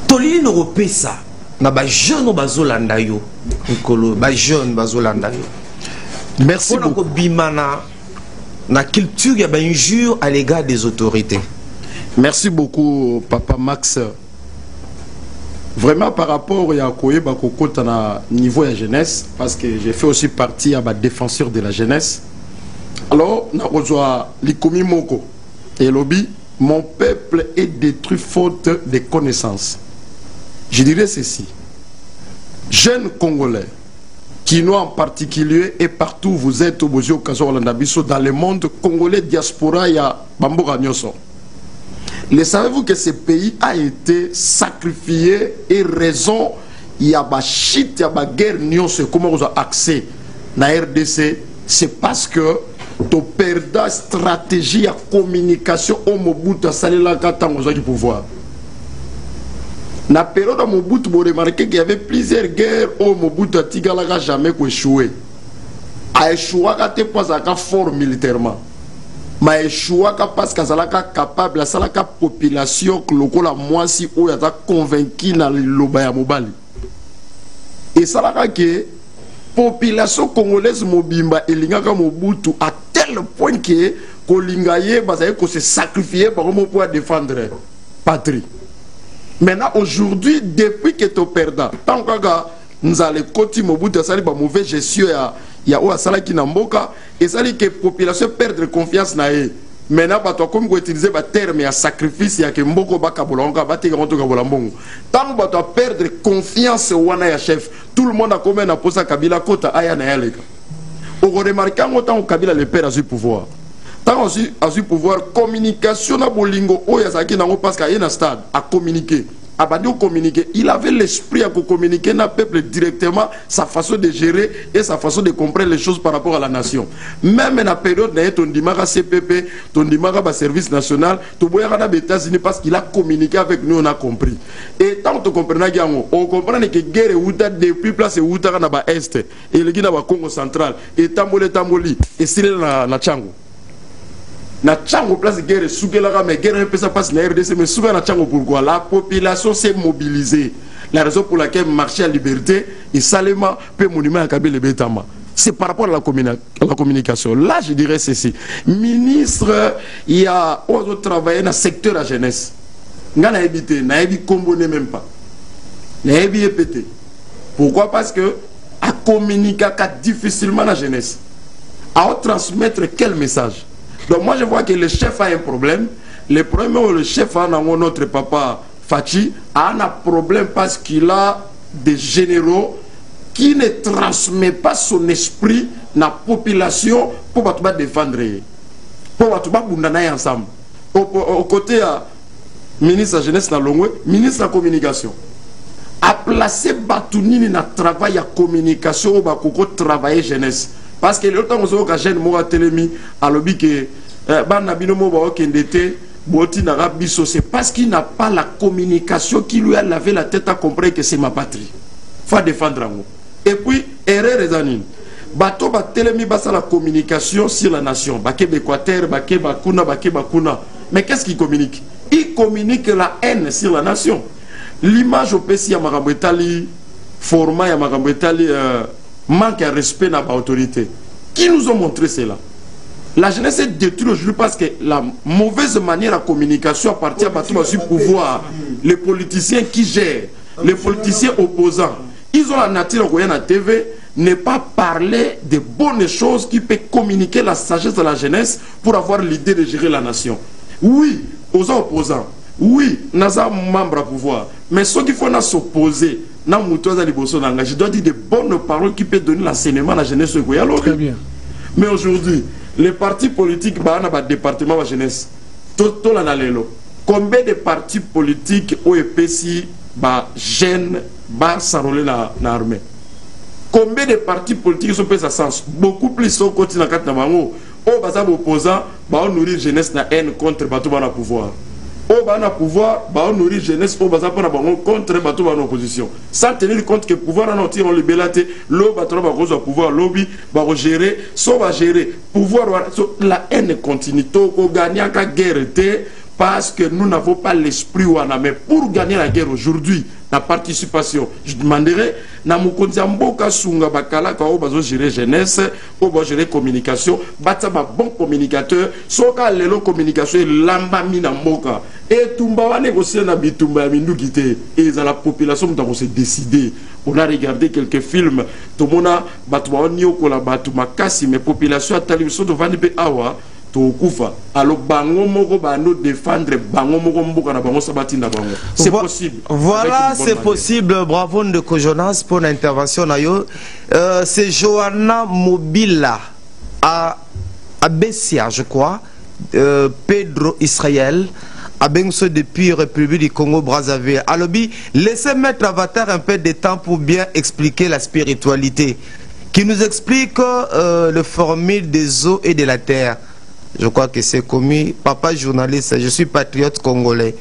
Tolili no repesa na ba jeune bazolanda yo. Nkolo ba jeune bazolanda yo. Merci beaucoup. La culture, il y a une injure à l'égard des autorités. Merci beaucoup, Papa Max. Vraiment, par rapport à Koye Bakoko, na niveau de la jeunesse, parce que j'ai fait aussi partie à ma défenseur de la jeunesse. Alors, on a rejoint l'Ikomi Moko et lobby. Mon peuple est détruit faute de connaissances. Je dirais ceci. Jeunes Congolais, Kinois en particulier, et partout où vous êtes au Bozio Kazolandabiso, dans le monde congolais, diaspora, il y a Bamboura Nyoso. Le savez-vous que ce pays a été sacrifié et raison, il y a ma shit, il y a ma guerre Nyoso, comment vous avez accès à la RDC, c'est parce que tu perds la stratégie à communication au Mobutu à Salilaka tant du pouvoir. Dans la période de Mobutu, vous remarquez qu'il y avait plusieurs guerres où Mobutu n'a jamais échoué. A échoué parce qu'il est fort militairement. Mais a échoué parce qu'il est capable de la population que la moitié est convaincue dans le Lobaya Mobali. Et ça la que population congolaise mobimba et l'ingaka Mobutu à tel point que l'ingayé se sacrifier pour pouvoir défendre la patrie. Maintenant, aujourd'hui, depuis que tu perds, tant que nous allons continuer Mobutu à faire mauvais gestion, il y a un salaire qui n'a pas, et ça dit que la population perd confiance. Maintenant, comme vous utilisez le terme à sacrifice, il y a que Mboko Bakabolanga, Bategamontogabolambongo. Tant que tu perds confiance au Wana chef, tout le monde a comme un poste à Kabila Kota Ayana Yalega. On remarque autant que Kabila le perd à ce pouvoir. Tant à ce pouvoir, communication na bolingo, oyazaki nango parce qu'il y a un stade à communiquer. Abadi communiquer, il avait l'esprit à communiquer dans le peuple directement, sa façon de gérer et sa façon de comprendre les choses par rapport à la nation. Même dans la période où ton dimara CPP, ton dimara service national, tu vois aux États-Unis parce qu'il a communiqué avec nous, on a compris. Et tant que tu comprends, on comprend que la guerre est depuis place où tu es à l'Est, et le Guinée au Congo central, et Tamboli, et c'est là na Tchango. Na Tchango place de guerre soukela mais guerre peut ça passe na RDC mais souvent na Tchango pourquoi la population s'est mobilisée, la raison pour laquelle marché à liberté et Salema peut monument à Kabila Betama, c'est par rapport à la communication. Là je dirais ceci, ministre il y a autre travailler dans le secteur de la jeunesse ngana habité na ebi comboné même pas na ebi pété. Pourquoi? Parce que à communiquer difficilement la jeunesse à transmettre quel message. Donc moi je vois que le chef a un problème. Le problème où le chef a notre papa Fachi a un problème parce qu'il a des généraux qui ne transmettent pas son esprit dans la population pour défendre. Pour bundana ensemble. Au côté ministre de la jeunesse ministre de la communication. A placé Batounini dans le travail à communication où travailler jeunesse. Parce que le temps où on a jeune moi télémi à l'objet que c'est parce qu'il n'a pas la communication qui lui a lavé la tête à comprendre que c'est ma patrie. Il faut défendre. Et puis, erreur les années. Bato ba télémi basa la communication sur la nation. Baké Bekwater, Baké Bakuna, Baké Bakuna. Mais qu'est-ce qu'il communique? Il communique la haine sur la nation. L'image au PC Yamarambetali, format Yamarambetali, manque de respect dans l'autorité. Qui nous ont montré cela? La jeunesse est détruite aujourd'hui parce que la mauvaise manière de communication appartient à du pouvoir. Les politiciens qui gèrent, les politiciens opposants, ils ont la nature de la TV, ne pas parler de bonnes choses qui peuvent communiquer la sagesse de la jeunesse pour avoir l'idée de gérer la nation. Oui, aux opposants, oui, nous sommes membres à pouvoir, mais ceux qui font s'opposer, je dois dire des bonnes paroles qui peuvent donner l'enseignement à la jeunesse. Très bien. Mais aujourd'hui, les partis politiques, bah, on a un département de la jeunesse. Combien de partis politiques ont été jeunes, bah, s'enrôler dans l'armée? combien de partis politiques sont pris à sens beaucoup plus sont côté dans quatre nabango au bazar opposant ba nourrir jeunesse na haine contre bato bana pouvoir au bana pouvoir ba nourrir jeunesse au bazar pour bango contre bato bana opposition sans tenir compte que pouvoir en tir en libélaté lo bato ba cause pouvoir lobby ba gérer so ba gérer pouvoir la haine continue to ko gagner ka guerre parce que nous n'avons pas l'esprit wana mais pour gagner la guerre aujourd'hui la participation je demanderai na mukonzi mboka sunga bakala ka o bazo gérer jeunesse o bazo gérer communication batsa ba bon communicateur soka lelo communication lamba mina mboka et tumba wa négocier na bitumba mindu kité et za la population mutako se décider on a regardé quelques films to mona batwa oni okola batu makasi mais population atali so to vandi pe awa alors bango moko bano défendre bango moko mboka na bango sabati na bango c'est possible voilà c'est possible bravo Ndeko Jonas pour l'intervention na yo c'est Johanna Mobila à Bessia je crois Pedro Israël à Bengso depuis République du Congo Brazzaville alobi laissez mettre Avatar un peu de temps pour bien expliquer la spiritualité qui nous explique le formule des eaux et de la terre. Je crois que c'est commis. Papa journaliste, je suis patriote congolais.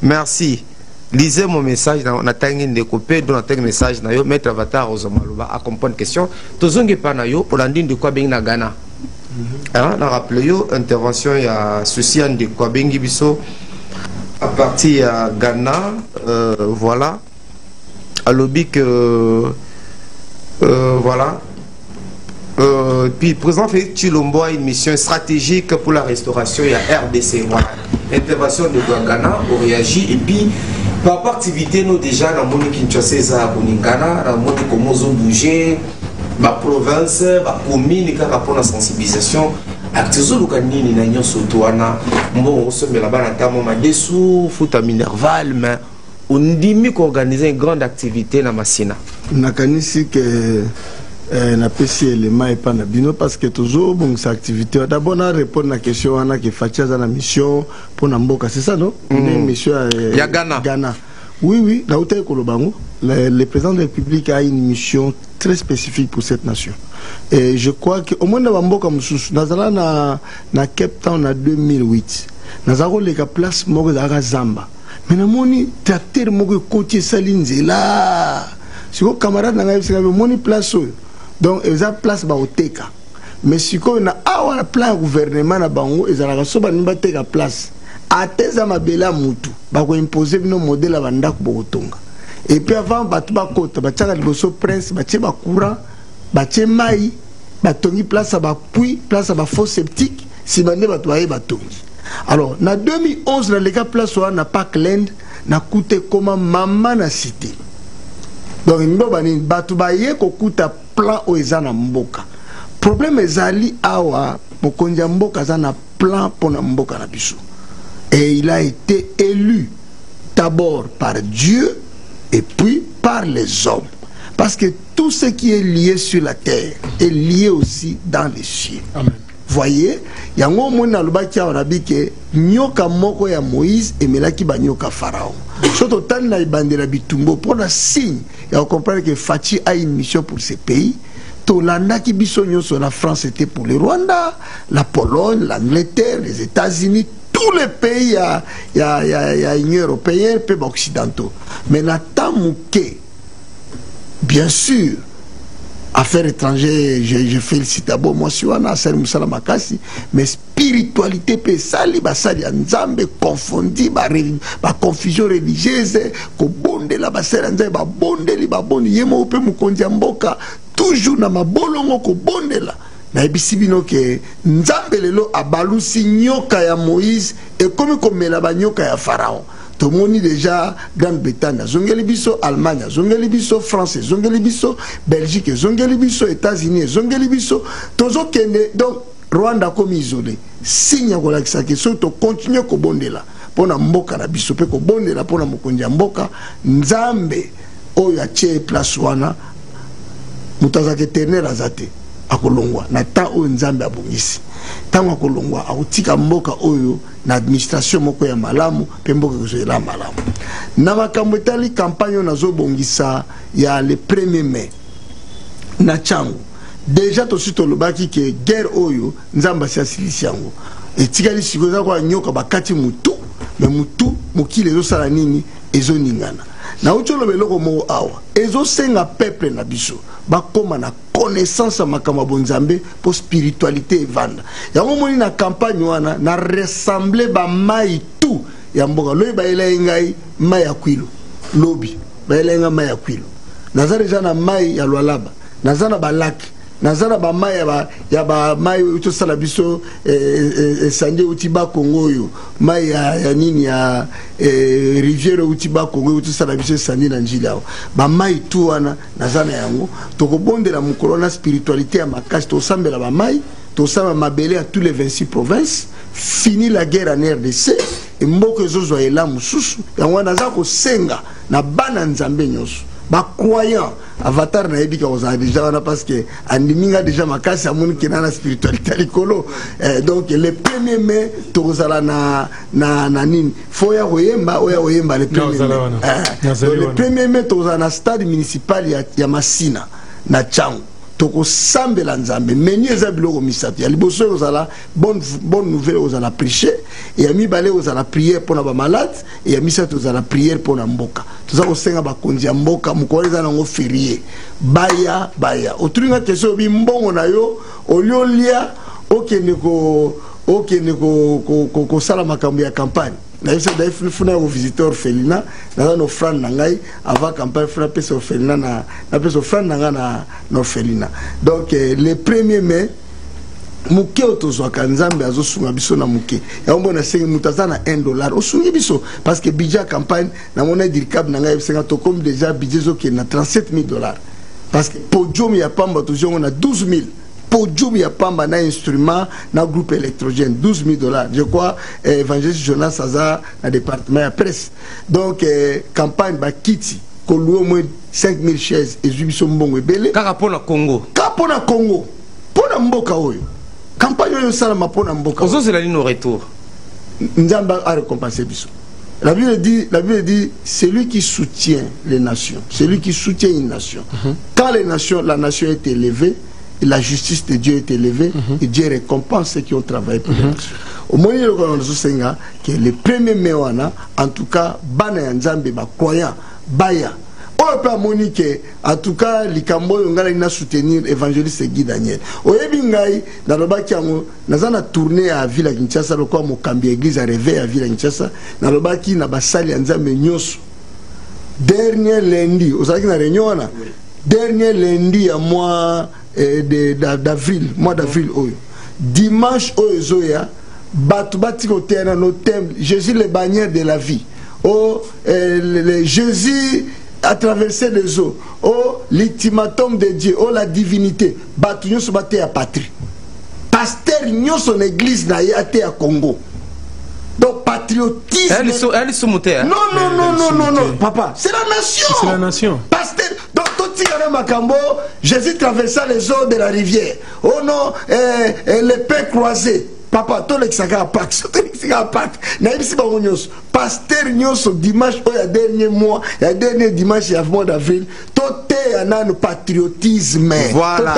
Merci. Lisez mon message. On a tangé de copier, on a tangé message. Maître Avatar aux Omaloba à comprendre question. Tozongi panayo pour l'andine de quoi na Ghana. On a rappelé yo intervention il y a souci de quoi biso à partir à Ghana. Voilà. À lobby que voilà. Puis le président Félix Tshilombo a une mission stratégique pour la restauration et la RDC. Voilà. Intervention de Ghana, on réagit et puis par rapport à l'activité, nous déjà dans le monde Kinshasa, dans le monde comment ils ont bougé, la province, la commune, pour la sensibilisation. Actizo Lukanini na nyon sotoana, bon on se met là-bas notamment ma dessous, foot à Minerval, mais on dit mieux qu'organiser une grande activité dans Massina. Nakanisi que na pesi élément et pas na bino parce que toujours bon cette activité d'abord on répondre à la question on a qui fatia dans la mission pour Namboka c'est ça non une mission ya Ghana oui la hôtel Kolobango le président de la République a une mission très spécifique pour cette nation et je crois que au moins dans Mboka mususu nazala na Cape Town en 2008 nazako le ka place moko za Zamba mais na moni théâtre moko côté Salinzela si vos camarades n'avaient pas moni place donc ils ont place ba oteka mais si ko na awa plan gouvernement na bango ezalaka so ba nimba teka place ateza mabela mutu ba ko imposer bino modèle ba ndako botonga et puis avant batu ba kota ba tchaka liboso prince ba tcheba courant ba tchemai ba tongi place ba puits place ba fosse septique si bande ba toye ba tongi alors na 2011 na leka place wa na Parkland na coûté comme maman na cité donc mbobani batu ba ye ko kuta plan oezana mboka problème ezali awa mokonzi mboka zana plan pona mboka na biso et il a été élu d'abord par Dieu et puis par les hommes parce que tout ce qui est lié sur la terre est lié aussi dans les cieux. Amen. Voyez, yango mona lobaki on a dit que nyoka moko ya Moïse emelaki ba nyoka Pharaon. Surtout tant na ibandela bitumbo pour la signe et on comprend que Fachi a une mission pour ce pays. Tolanda qui bisogno sur la France était pour le Rwanda, la Pologne, l'Angleterre, les États-Unis, tous les pays il y a Union européenne, pays occidentaux. Mais la tamouké, bien sûr. Affaires étrangères, je félicite d'abord moi sur Anna Moussala Makasi, mais spiritualité peut sali basali nzambe confondi ba confusion religieuse ko bonde la basala nzambe ba bonde li ba bonde yemo pe mukonzi mboka toujours na mabolongo ko bonde la na ebisibino ke nzambe lelo abalusi nyoka ya Moïse et comme komela ba nyoka ya Pharaon. Tout le monde déjà Grande-Bretagne, Zongeli biso Allemagne, Zongeli biso France, Zongeli biso Belgique, Zongeli biso États-Unis, Zongeli biso tozo kende donc Rwanda comme isolé. Signe ko la que surtout continue ko bondela pona mboka na biso pe ko bondela pona mokonzi mboka nzambe oyo atie place wana mutazaka éternel azate akolongwa na ta o nzambe abongisi tango akolongwa akutika mboka oyo na administration moko ya malamu pe mboka kozela malamu na makambo etali campagne nazo bongisa ya le 1er mai na chango déjà tosi tolobaki ke guerre oyo nzamba si asilisi yango etikali sikoza kwa nyoka bakati mutu me mutu mokili ezosala nini ezoningana na ucholoba eloko moko awa ezosenga peuple na biso bakoma na connaissance ya makambo ya bonzambe po spiritualité evanda yango moni na campagne wana na ressemble bamai tu ya mboka loyi bayela ngai mai ya kwilo lobi bayela ngai mai ya kwilo naza deja na mai ya Lualaba naza na balaki naza na bamai ya bamai utosala biso esanje uti bakongo oyo mai ya nini ya rivière uti bakongo utosala biso esanje na njili awo bamai tu wana naza na yango tokobondela mokolo na spiritualité ya makasi tosambela bamai tosala mabele à tous les 26 provinces fini la guerre en RDC et mboko ezozwa ela mususu yango naza kosenga na bana nzambe nyonso ba croyant avatar na ebika ozala déjà wana parce que andiminga déjà makasi amoni kena na spiritualité likolo donc le 1er mai tozala na nini foya oyemba le 1er mai le 1er mai tozala na stade municipal ya Masina na Chango toko sambela nzambe meni eza biloko misato ya liboso ozala bonne nouvelle ozala prêcher et ya mibale ozala prière pona ba malade et ya misato ozala prière pona mboka toza kosenga bakonzi ya mboka mukoleza nango férié baya otulinga question bi mbongo na yo oliolia okende ko sala makambo ya campagne na yesa da funa au visiteur orphelinat na no frère nangai avant campagne frapper sur orphelinat na peso frère nanga na orphelinat donc le 1er mai muke otozwa kanzambe azosunga biso na muke ya mbona sengi mutazana $1 osungi biso parce que budget campagne na mona dirkab nangai senga to comme déjà budget zo ki na $37,000 parce que podium ya pamba tozongo na $12,000 podium ya pamba na instrument na groupe électrogène $12,000 je crois évangéliste Jonas Saza na département ya presse donc campagne ba kiti ko louer moins 5,000 chaises et jubiso mbongo ebele kaka pona Congo pona mboka oyo campagne oyo sala mapona mboka ozozela lino retour nzamba a récompensé biso. La Bible dit celui qui soutient les nations, celui qui soutient une nation, quand la nation est élevée, et la justice de Dieu est élevée, et Dieu récompense ceux qui ont travaillé pour la nation. Au moment où que le 1er mai, en tout cas, Bana Nzambe, croyant, Baya, Monique, en tout cas, les Cambo ont soutenir l'évangéliste Guy Daniel. Au Ebingaï, dans le bac, nous avons tourné à Villa Kinshasa, le quoi, mon cambi église a rêvé à Villa Kinshasa, dans le bac, na basali Nzambe Nyos. Dernier lundi, vous savez qu'il y a une réunion, dernier lundi à mois d'avril, dimanche, Ozoya, Batubati côté dans nos thèmes, Jésus le bannière de la vie. Oh, Jésus a traversé les eaux. Oh, l'ultimatum de Dieu. Oh, la divinité. Batunion se battait à patrie. Pasteur Nyon son église n'a été à Congo. Donc, patriotisme. Elle est sous terre. Non, papa. C'est la nation. C'est la nation. Pasteur. Donc, tout Makambo, Jésus traversa les eaux de la rivière. Oh non, les paix croisés. Papa, tout le pasteur Nyos dimanche, il y a dernier mois, il y a dernier dimanche, il y a mois d'avril, tout est un patriotisme. Voilà.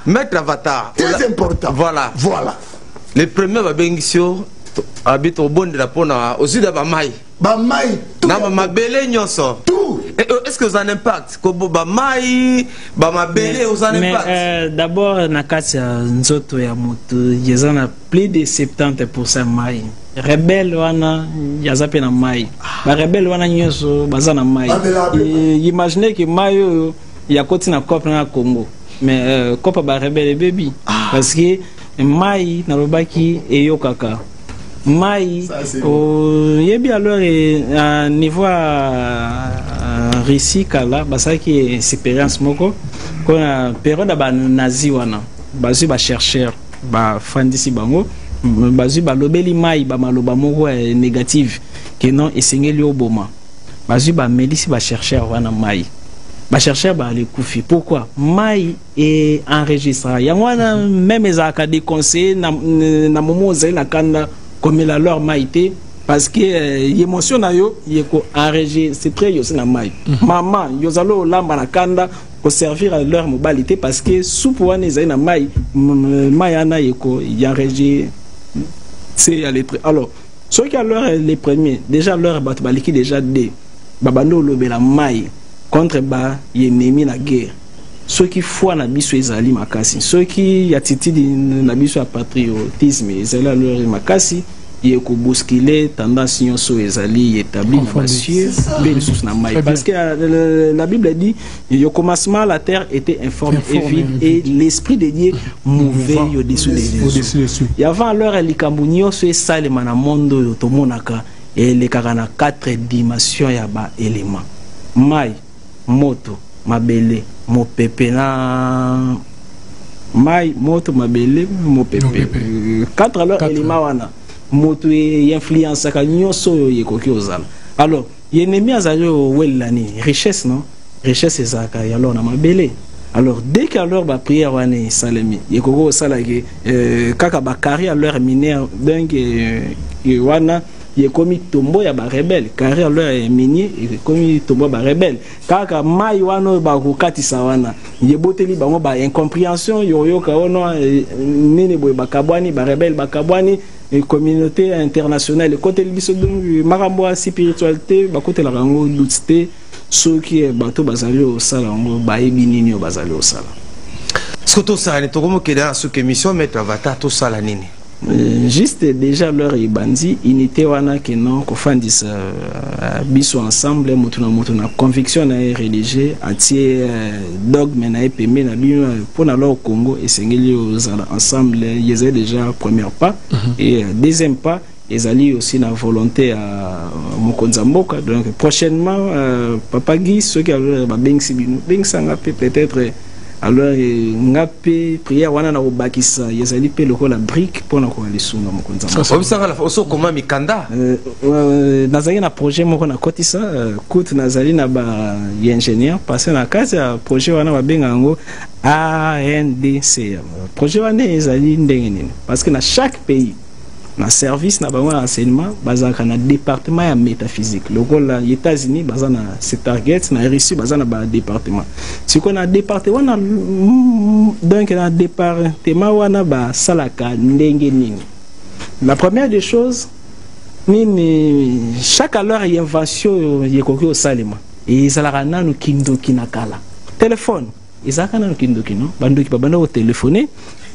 Maître Avatar. Très important. Voilà. Le premier Babengisio habite au bon de la Pona, au sud de Bamaï. Bamaï, tout. Tout. Est-ce que vous en impact? Bamaï, Bamabele, vous en impact? Mais d'abord, Nakati Nzoto Yamoto, il y a plus de 70% Maï. Rebelle wana yazape na mai. Ba rebelle wana nyoso bazana mai. Imaginez que mai ya koti na coupe na Congo. Mais coupe ba rebelle baby parce que mai na lobaki eyo kaka. Mai yebi alors à niveau Russie kala basaki expérience moko kona période ba nazi wana. Bazu ba chercheur ba fandisi bango. Bazu balobeli mai ba maloba moko négative que non esengeli oboma bazu ba melisi ba chercheur wana mai ba chercheur ba le kufi pourquoi mai est enregistré ya wana même ezaka des conseils na momo zeli na kanda comme la leur maïté parce que émotion na yo yeko enregistré yo na mai maman yo zalo lamba na kanda servir à leur mobilité parce que sous pouvoir les na mai ana yeko y enregistré c'est à l'être. Alors ceux qui à l'heure les premiers déjà leur baliki déjà des babando lobela mai contre ba ennemi na guerre. Ceux qui foi na biso ezali makasi, ceux qui attitude na biso patriotisme ezali leur makasi yeko bousculer tendance nyonso ezali établi na monsieur ben sous na mai parce que la Bible dit au commencement la terre était informe et vide et l'esprit de Dieu mouvait au-dessus des eaux. Et avant leur likambo nyonso esalema na mondo yo tomonaka et les 4 dimensions ya ba éléments mai moto mabele mopepe na mai moto mabele mopepe 4 alors éléments wana moto e influence ka nyonso yekoki ozala. Alors ennemi azali welani richesse non richesse ezaka alors na mabele. Alors dès que alors ba prière wana salemi yekoko osala ke kaka ba carrière leur minière donc wana yekomi tombo ya ba rebelle carrière leur minier yekomi tombo ba rebelle kaka mai wana ba kokatisa wana yeboteli bango ba incompréhension yoyo ka ono nene boy bakabwani ba rebelle bakabwani et communauté internationale côté biso makambo spiritualité ba côté la rango doute ceux qui bato bazali au sala ngo ba ebinini o bazali au sala ce que to ça ne to comme que dans ce émission mettre avatar to sala nini juste déjà leur bandi unité wana que non ko fandisa biso ensemble moto na conviction na religieux anti dogme na epeme na bino pour na leur Congo et sengeli aux ensemble ils ont déjà premier pas et deuxième pas ils allaient aussi na volonté à Mokonza Mboka donc prochainement papa Guy ceux qui ba bengsi bino bengsanga peut-être alors ngape prière wana na obakisa yezali pe lokola brique pona ko alisunga Mokonza Mboka obisanga la oso koma mikanda nazali na projet moko na kotisa coûte nazali na ba ingénieur passer na kasi ya projet wana ba benga ngo ANDC projet wana ezali ndenge nini parce que na chaque pays na service na bango enseignement bazaka na département ya métaphysique lokola États-Unis bazana c'est target na Russie bazana ba département siko na département na donc na département wana ba salaka ndenge nini. La première des choses nini chaque alors invention yekoki osalema et salaka nanu kindoki nakala téléphone ezaka nanu kindoki no bandoki babanda ko téléphoner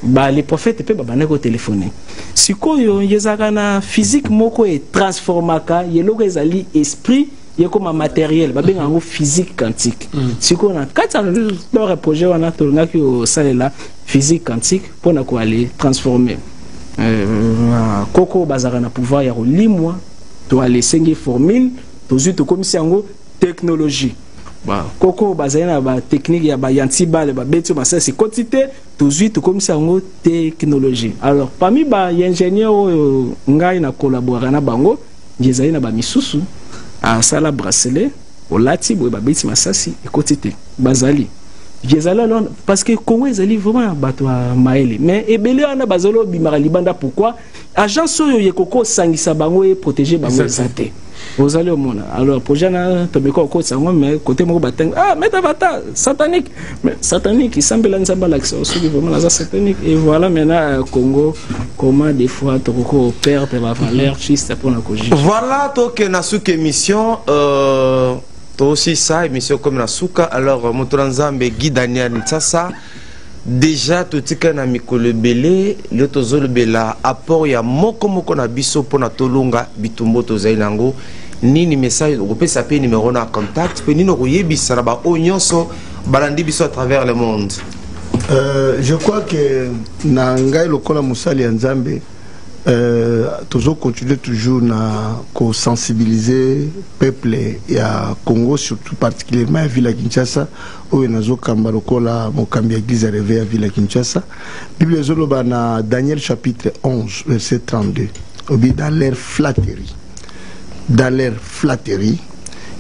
ba les prophètes pe babanda ko téléphoner sikoyo yezaka na physique moko et transformaka yeloko ezali esprit yekoma matériel babenga ngo physique quantique sikoyo na kata leur projet wana tolingaki o salela physique quantique pona ko aller transformer koko bazaka na pouvoir ya kolimwa to aller sengi formule to zuto komisi yango technologie ba koko bazana ba technique ya ba yantibale ba beto ba c'est quantité tout suite comme ça ngo technologie. Alors parmi ba ingénieur ngai na collaborer na bango ngezali na ba misusu a sala bracelet o lati bo ba beti masasi e quantité bazali ngezali non parce que Congo ezali vraiment bato maele mais ebele ana bazolo bimara libanda pourquoi agence oyo yekoko sangisa bango et protéger bango santé. Vous allez au monde. Alors, projet na tobeko ko sango mais côté moko bateng metavata satanique mais satanique il semble nzamba l'accès aussi vraiment la satanique et voilà maintenant Congo comment des fois toko perdre la valeur juste pour la cogiter. Voilà donc na sous émission to aussi ça émission comme na souka alors motoranzambe Guy Daniel Ntsasa déjà tout tika na mikolo belé le tozolo bela apport ya moko na biso pona tolunga bitumbo tozali nango nini message opesa pe numéro na contact pe nino koyebisa na ba onyonso balandi biso à travers le monde. Je crois que na ngai lokola musali ya Nzambe toujours continuer toujours na ko sensibiliser peuple ya Congo surtout particulièrement à ville Kinshasa où nazo kamba lokola mokambi église réveil à ville Kinshasa. Bible zoloba na Daniel chapitre 11 verset 32 obi dans leur flatterie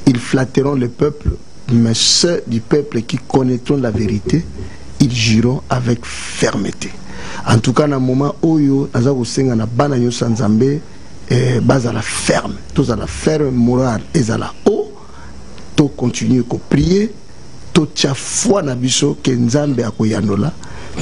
ils flatteront le peuple mais ceux du peuple qui connaîtront la vérité ils jureront avec fermeté. En tout cas, dans le moment où nous avons na bana nyonso Nzambe base la ferme, tous à la ferme morale et à la haut, to continuer à prier, totia foi na biso ke nzambe akoyandola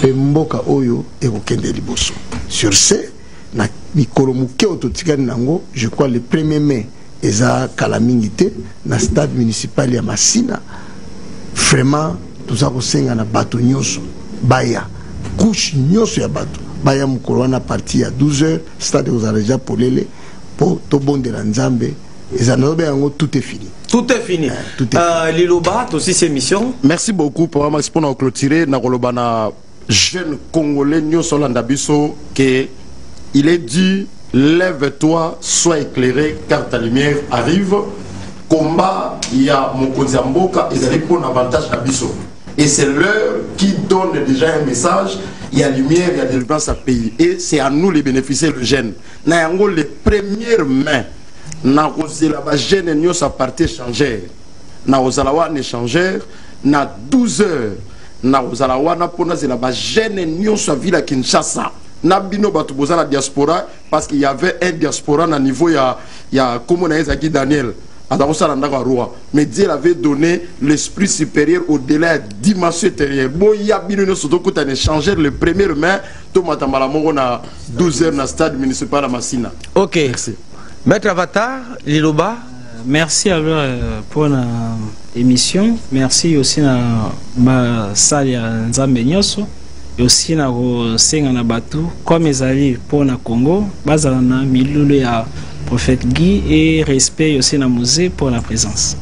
pe mboka oyo ekokende liboso. Sur ce, na mikolo muke ototikani nango, je crois le 1er mai eza kalamingite na stade municipal ya Masina. Vraiment toza kosenga na bato nyonso baya couche nyonso ya bato baya mukolo wana parti ya 12h stade kozala déjà polele po tobondela nzambe eza nazobe yango tout est fini. Tout est fini. Liloba, aussi ces missions. Merci beaucoup pour Max pour nous clôturer. Nakolobana na jeune congolais nyonso landa biso que il est dit lève-toi, sois éclairé car ta lumière arrive. Combat, il y a mon Mboka, ils allaient prendre avantage d'Abisso. Et c'est l'heure qui donne déjà un message. Il y a lumière, il y a délivrance à payer. Et c'est à nous les bénéficiaires, le jeune. Nous avons les premières mains. Nous avons la jeune, nous avons parti échangère. Nous avons un échangeur. Nous avons 12 heures. Nous avons la jeune, nous avons ville à Kinshasa. Nabino batuboza la diaspora parce qu'il y avait un diaspora à niveau il y a comme on a dit Daniel. Mais Dieu avait donné l'esprit supérieur au-delà de la dimension intérieure. Bon, il y a bien une sorte de changer le 1er mai. Tout le monde a 12 heures dans le stade municipal à Massina. Ok. Merci. Maître Avatar, Liloba. Merci alors pour l'émission. Merci aussi à ma salle Nzambe Nyoso. Et aussi na senga na batu comme ezali pour na Congo bazala na milulu ya prophète Guy et respect aussi na musée pour la présence.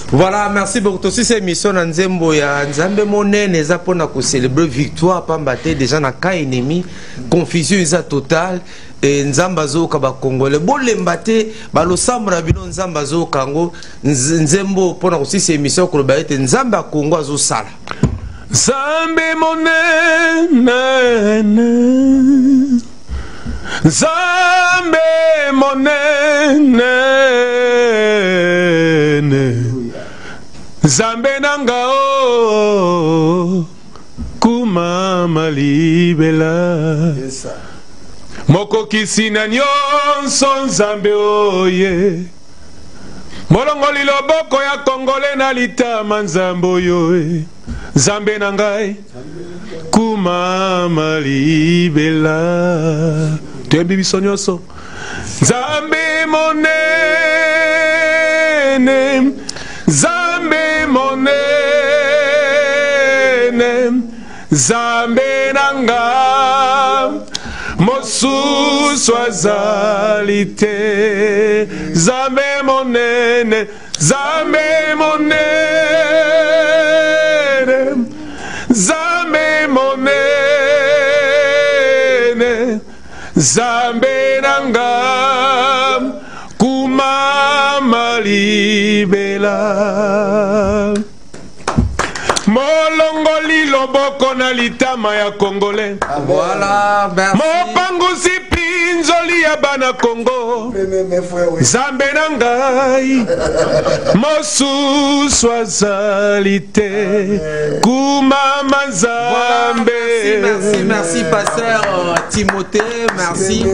Voilà, merci beaucoup. Aussi cette émission na Nzembo ya Nzambe monene eza pona ko célébrer victoire pambate déjà na ka ennemi confusion eza totale et Nzamba zo ka ba Congolais bolembate ba lo sambra bino Nzamba zo kango Nzembo pona aussi cette émission ko ba ete Nzamba Congo azo sala. Zambe monene, Zambe monene, Zambe nangao, kuma malibela. Moko kisina nyonso Zambe oye. Molongoli loboko ya Kongole na litama Nzambe oye. Zambe nangai kuma malibela tembi bisonyoso Zambe monene Zambe monene Zambe nanga mosusu azalite Zambe monene Zambe monene Zambe monene Zambe nanga kuma malibela molongoli loboko na litama ya Congolais. Voilà, merci. Mopangusi pinzoli ya bana Congo. Zambe nangai mosusu azalite kumama Zambe. Voilà, merci pasteur Timothée, merci.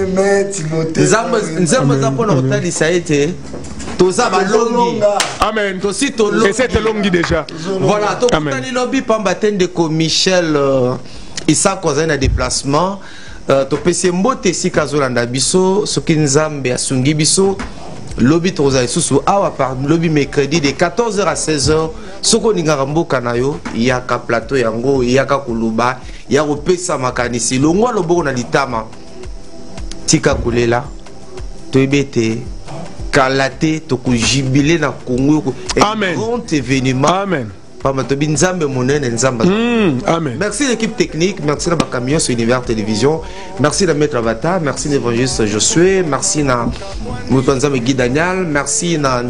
Nzambe zapona otali saete. Toza balongi. Amen. Et c'était longi déjà. Voilà, donc tani lobby pambatende ko Michel Issa kozana déplacement. To pese mbote sika zolanda biso soki Nzambe asungi biso lobby toza isusu awa par lobby mercredi de 14h à 16h soko ningaka mboka na yo yaka plateau yango yaka kuluba ya kopesa makanisi longwa loboko na litama tika kulela toyebete kalate toko jubilé na Congo. Amen. Grand événement. Amen. Amen. Merci l'équipe technique, merci la camion sur Univers Télévision, merci la maître Avatar, merci l'évangéliste Josué, merci na Moutanzame Guy Daniel, merci na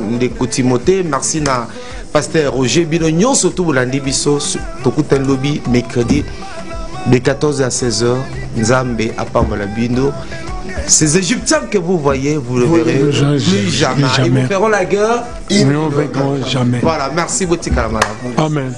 Timothée, merci na pasteur Roger Binognon, surtout lundi biso tokutan lobby mercredi de 14h à 16h, Nzambe à Pamalabindo. Ces Égyptiens que vous voyez, vous le verrez plus jamais. Ils vous feront la guerre. Ils ne verront jamais. Voilà, merci beaucoup. Amen.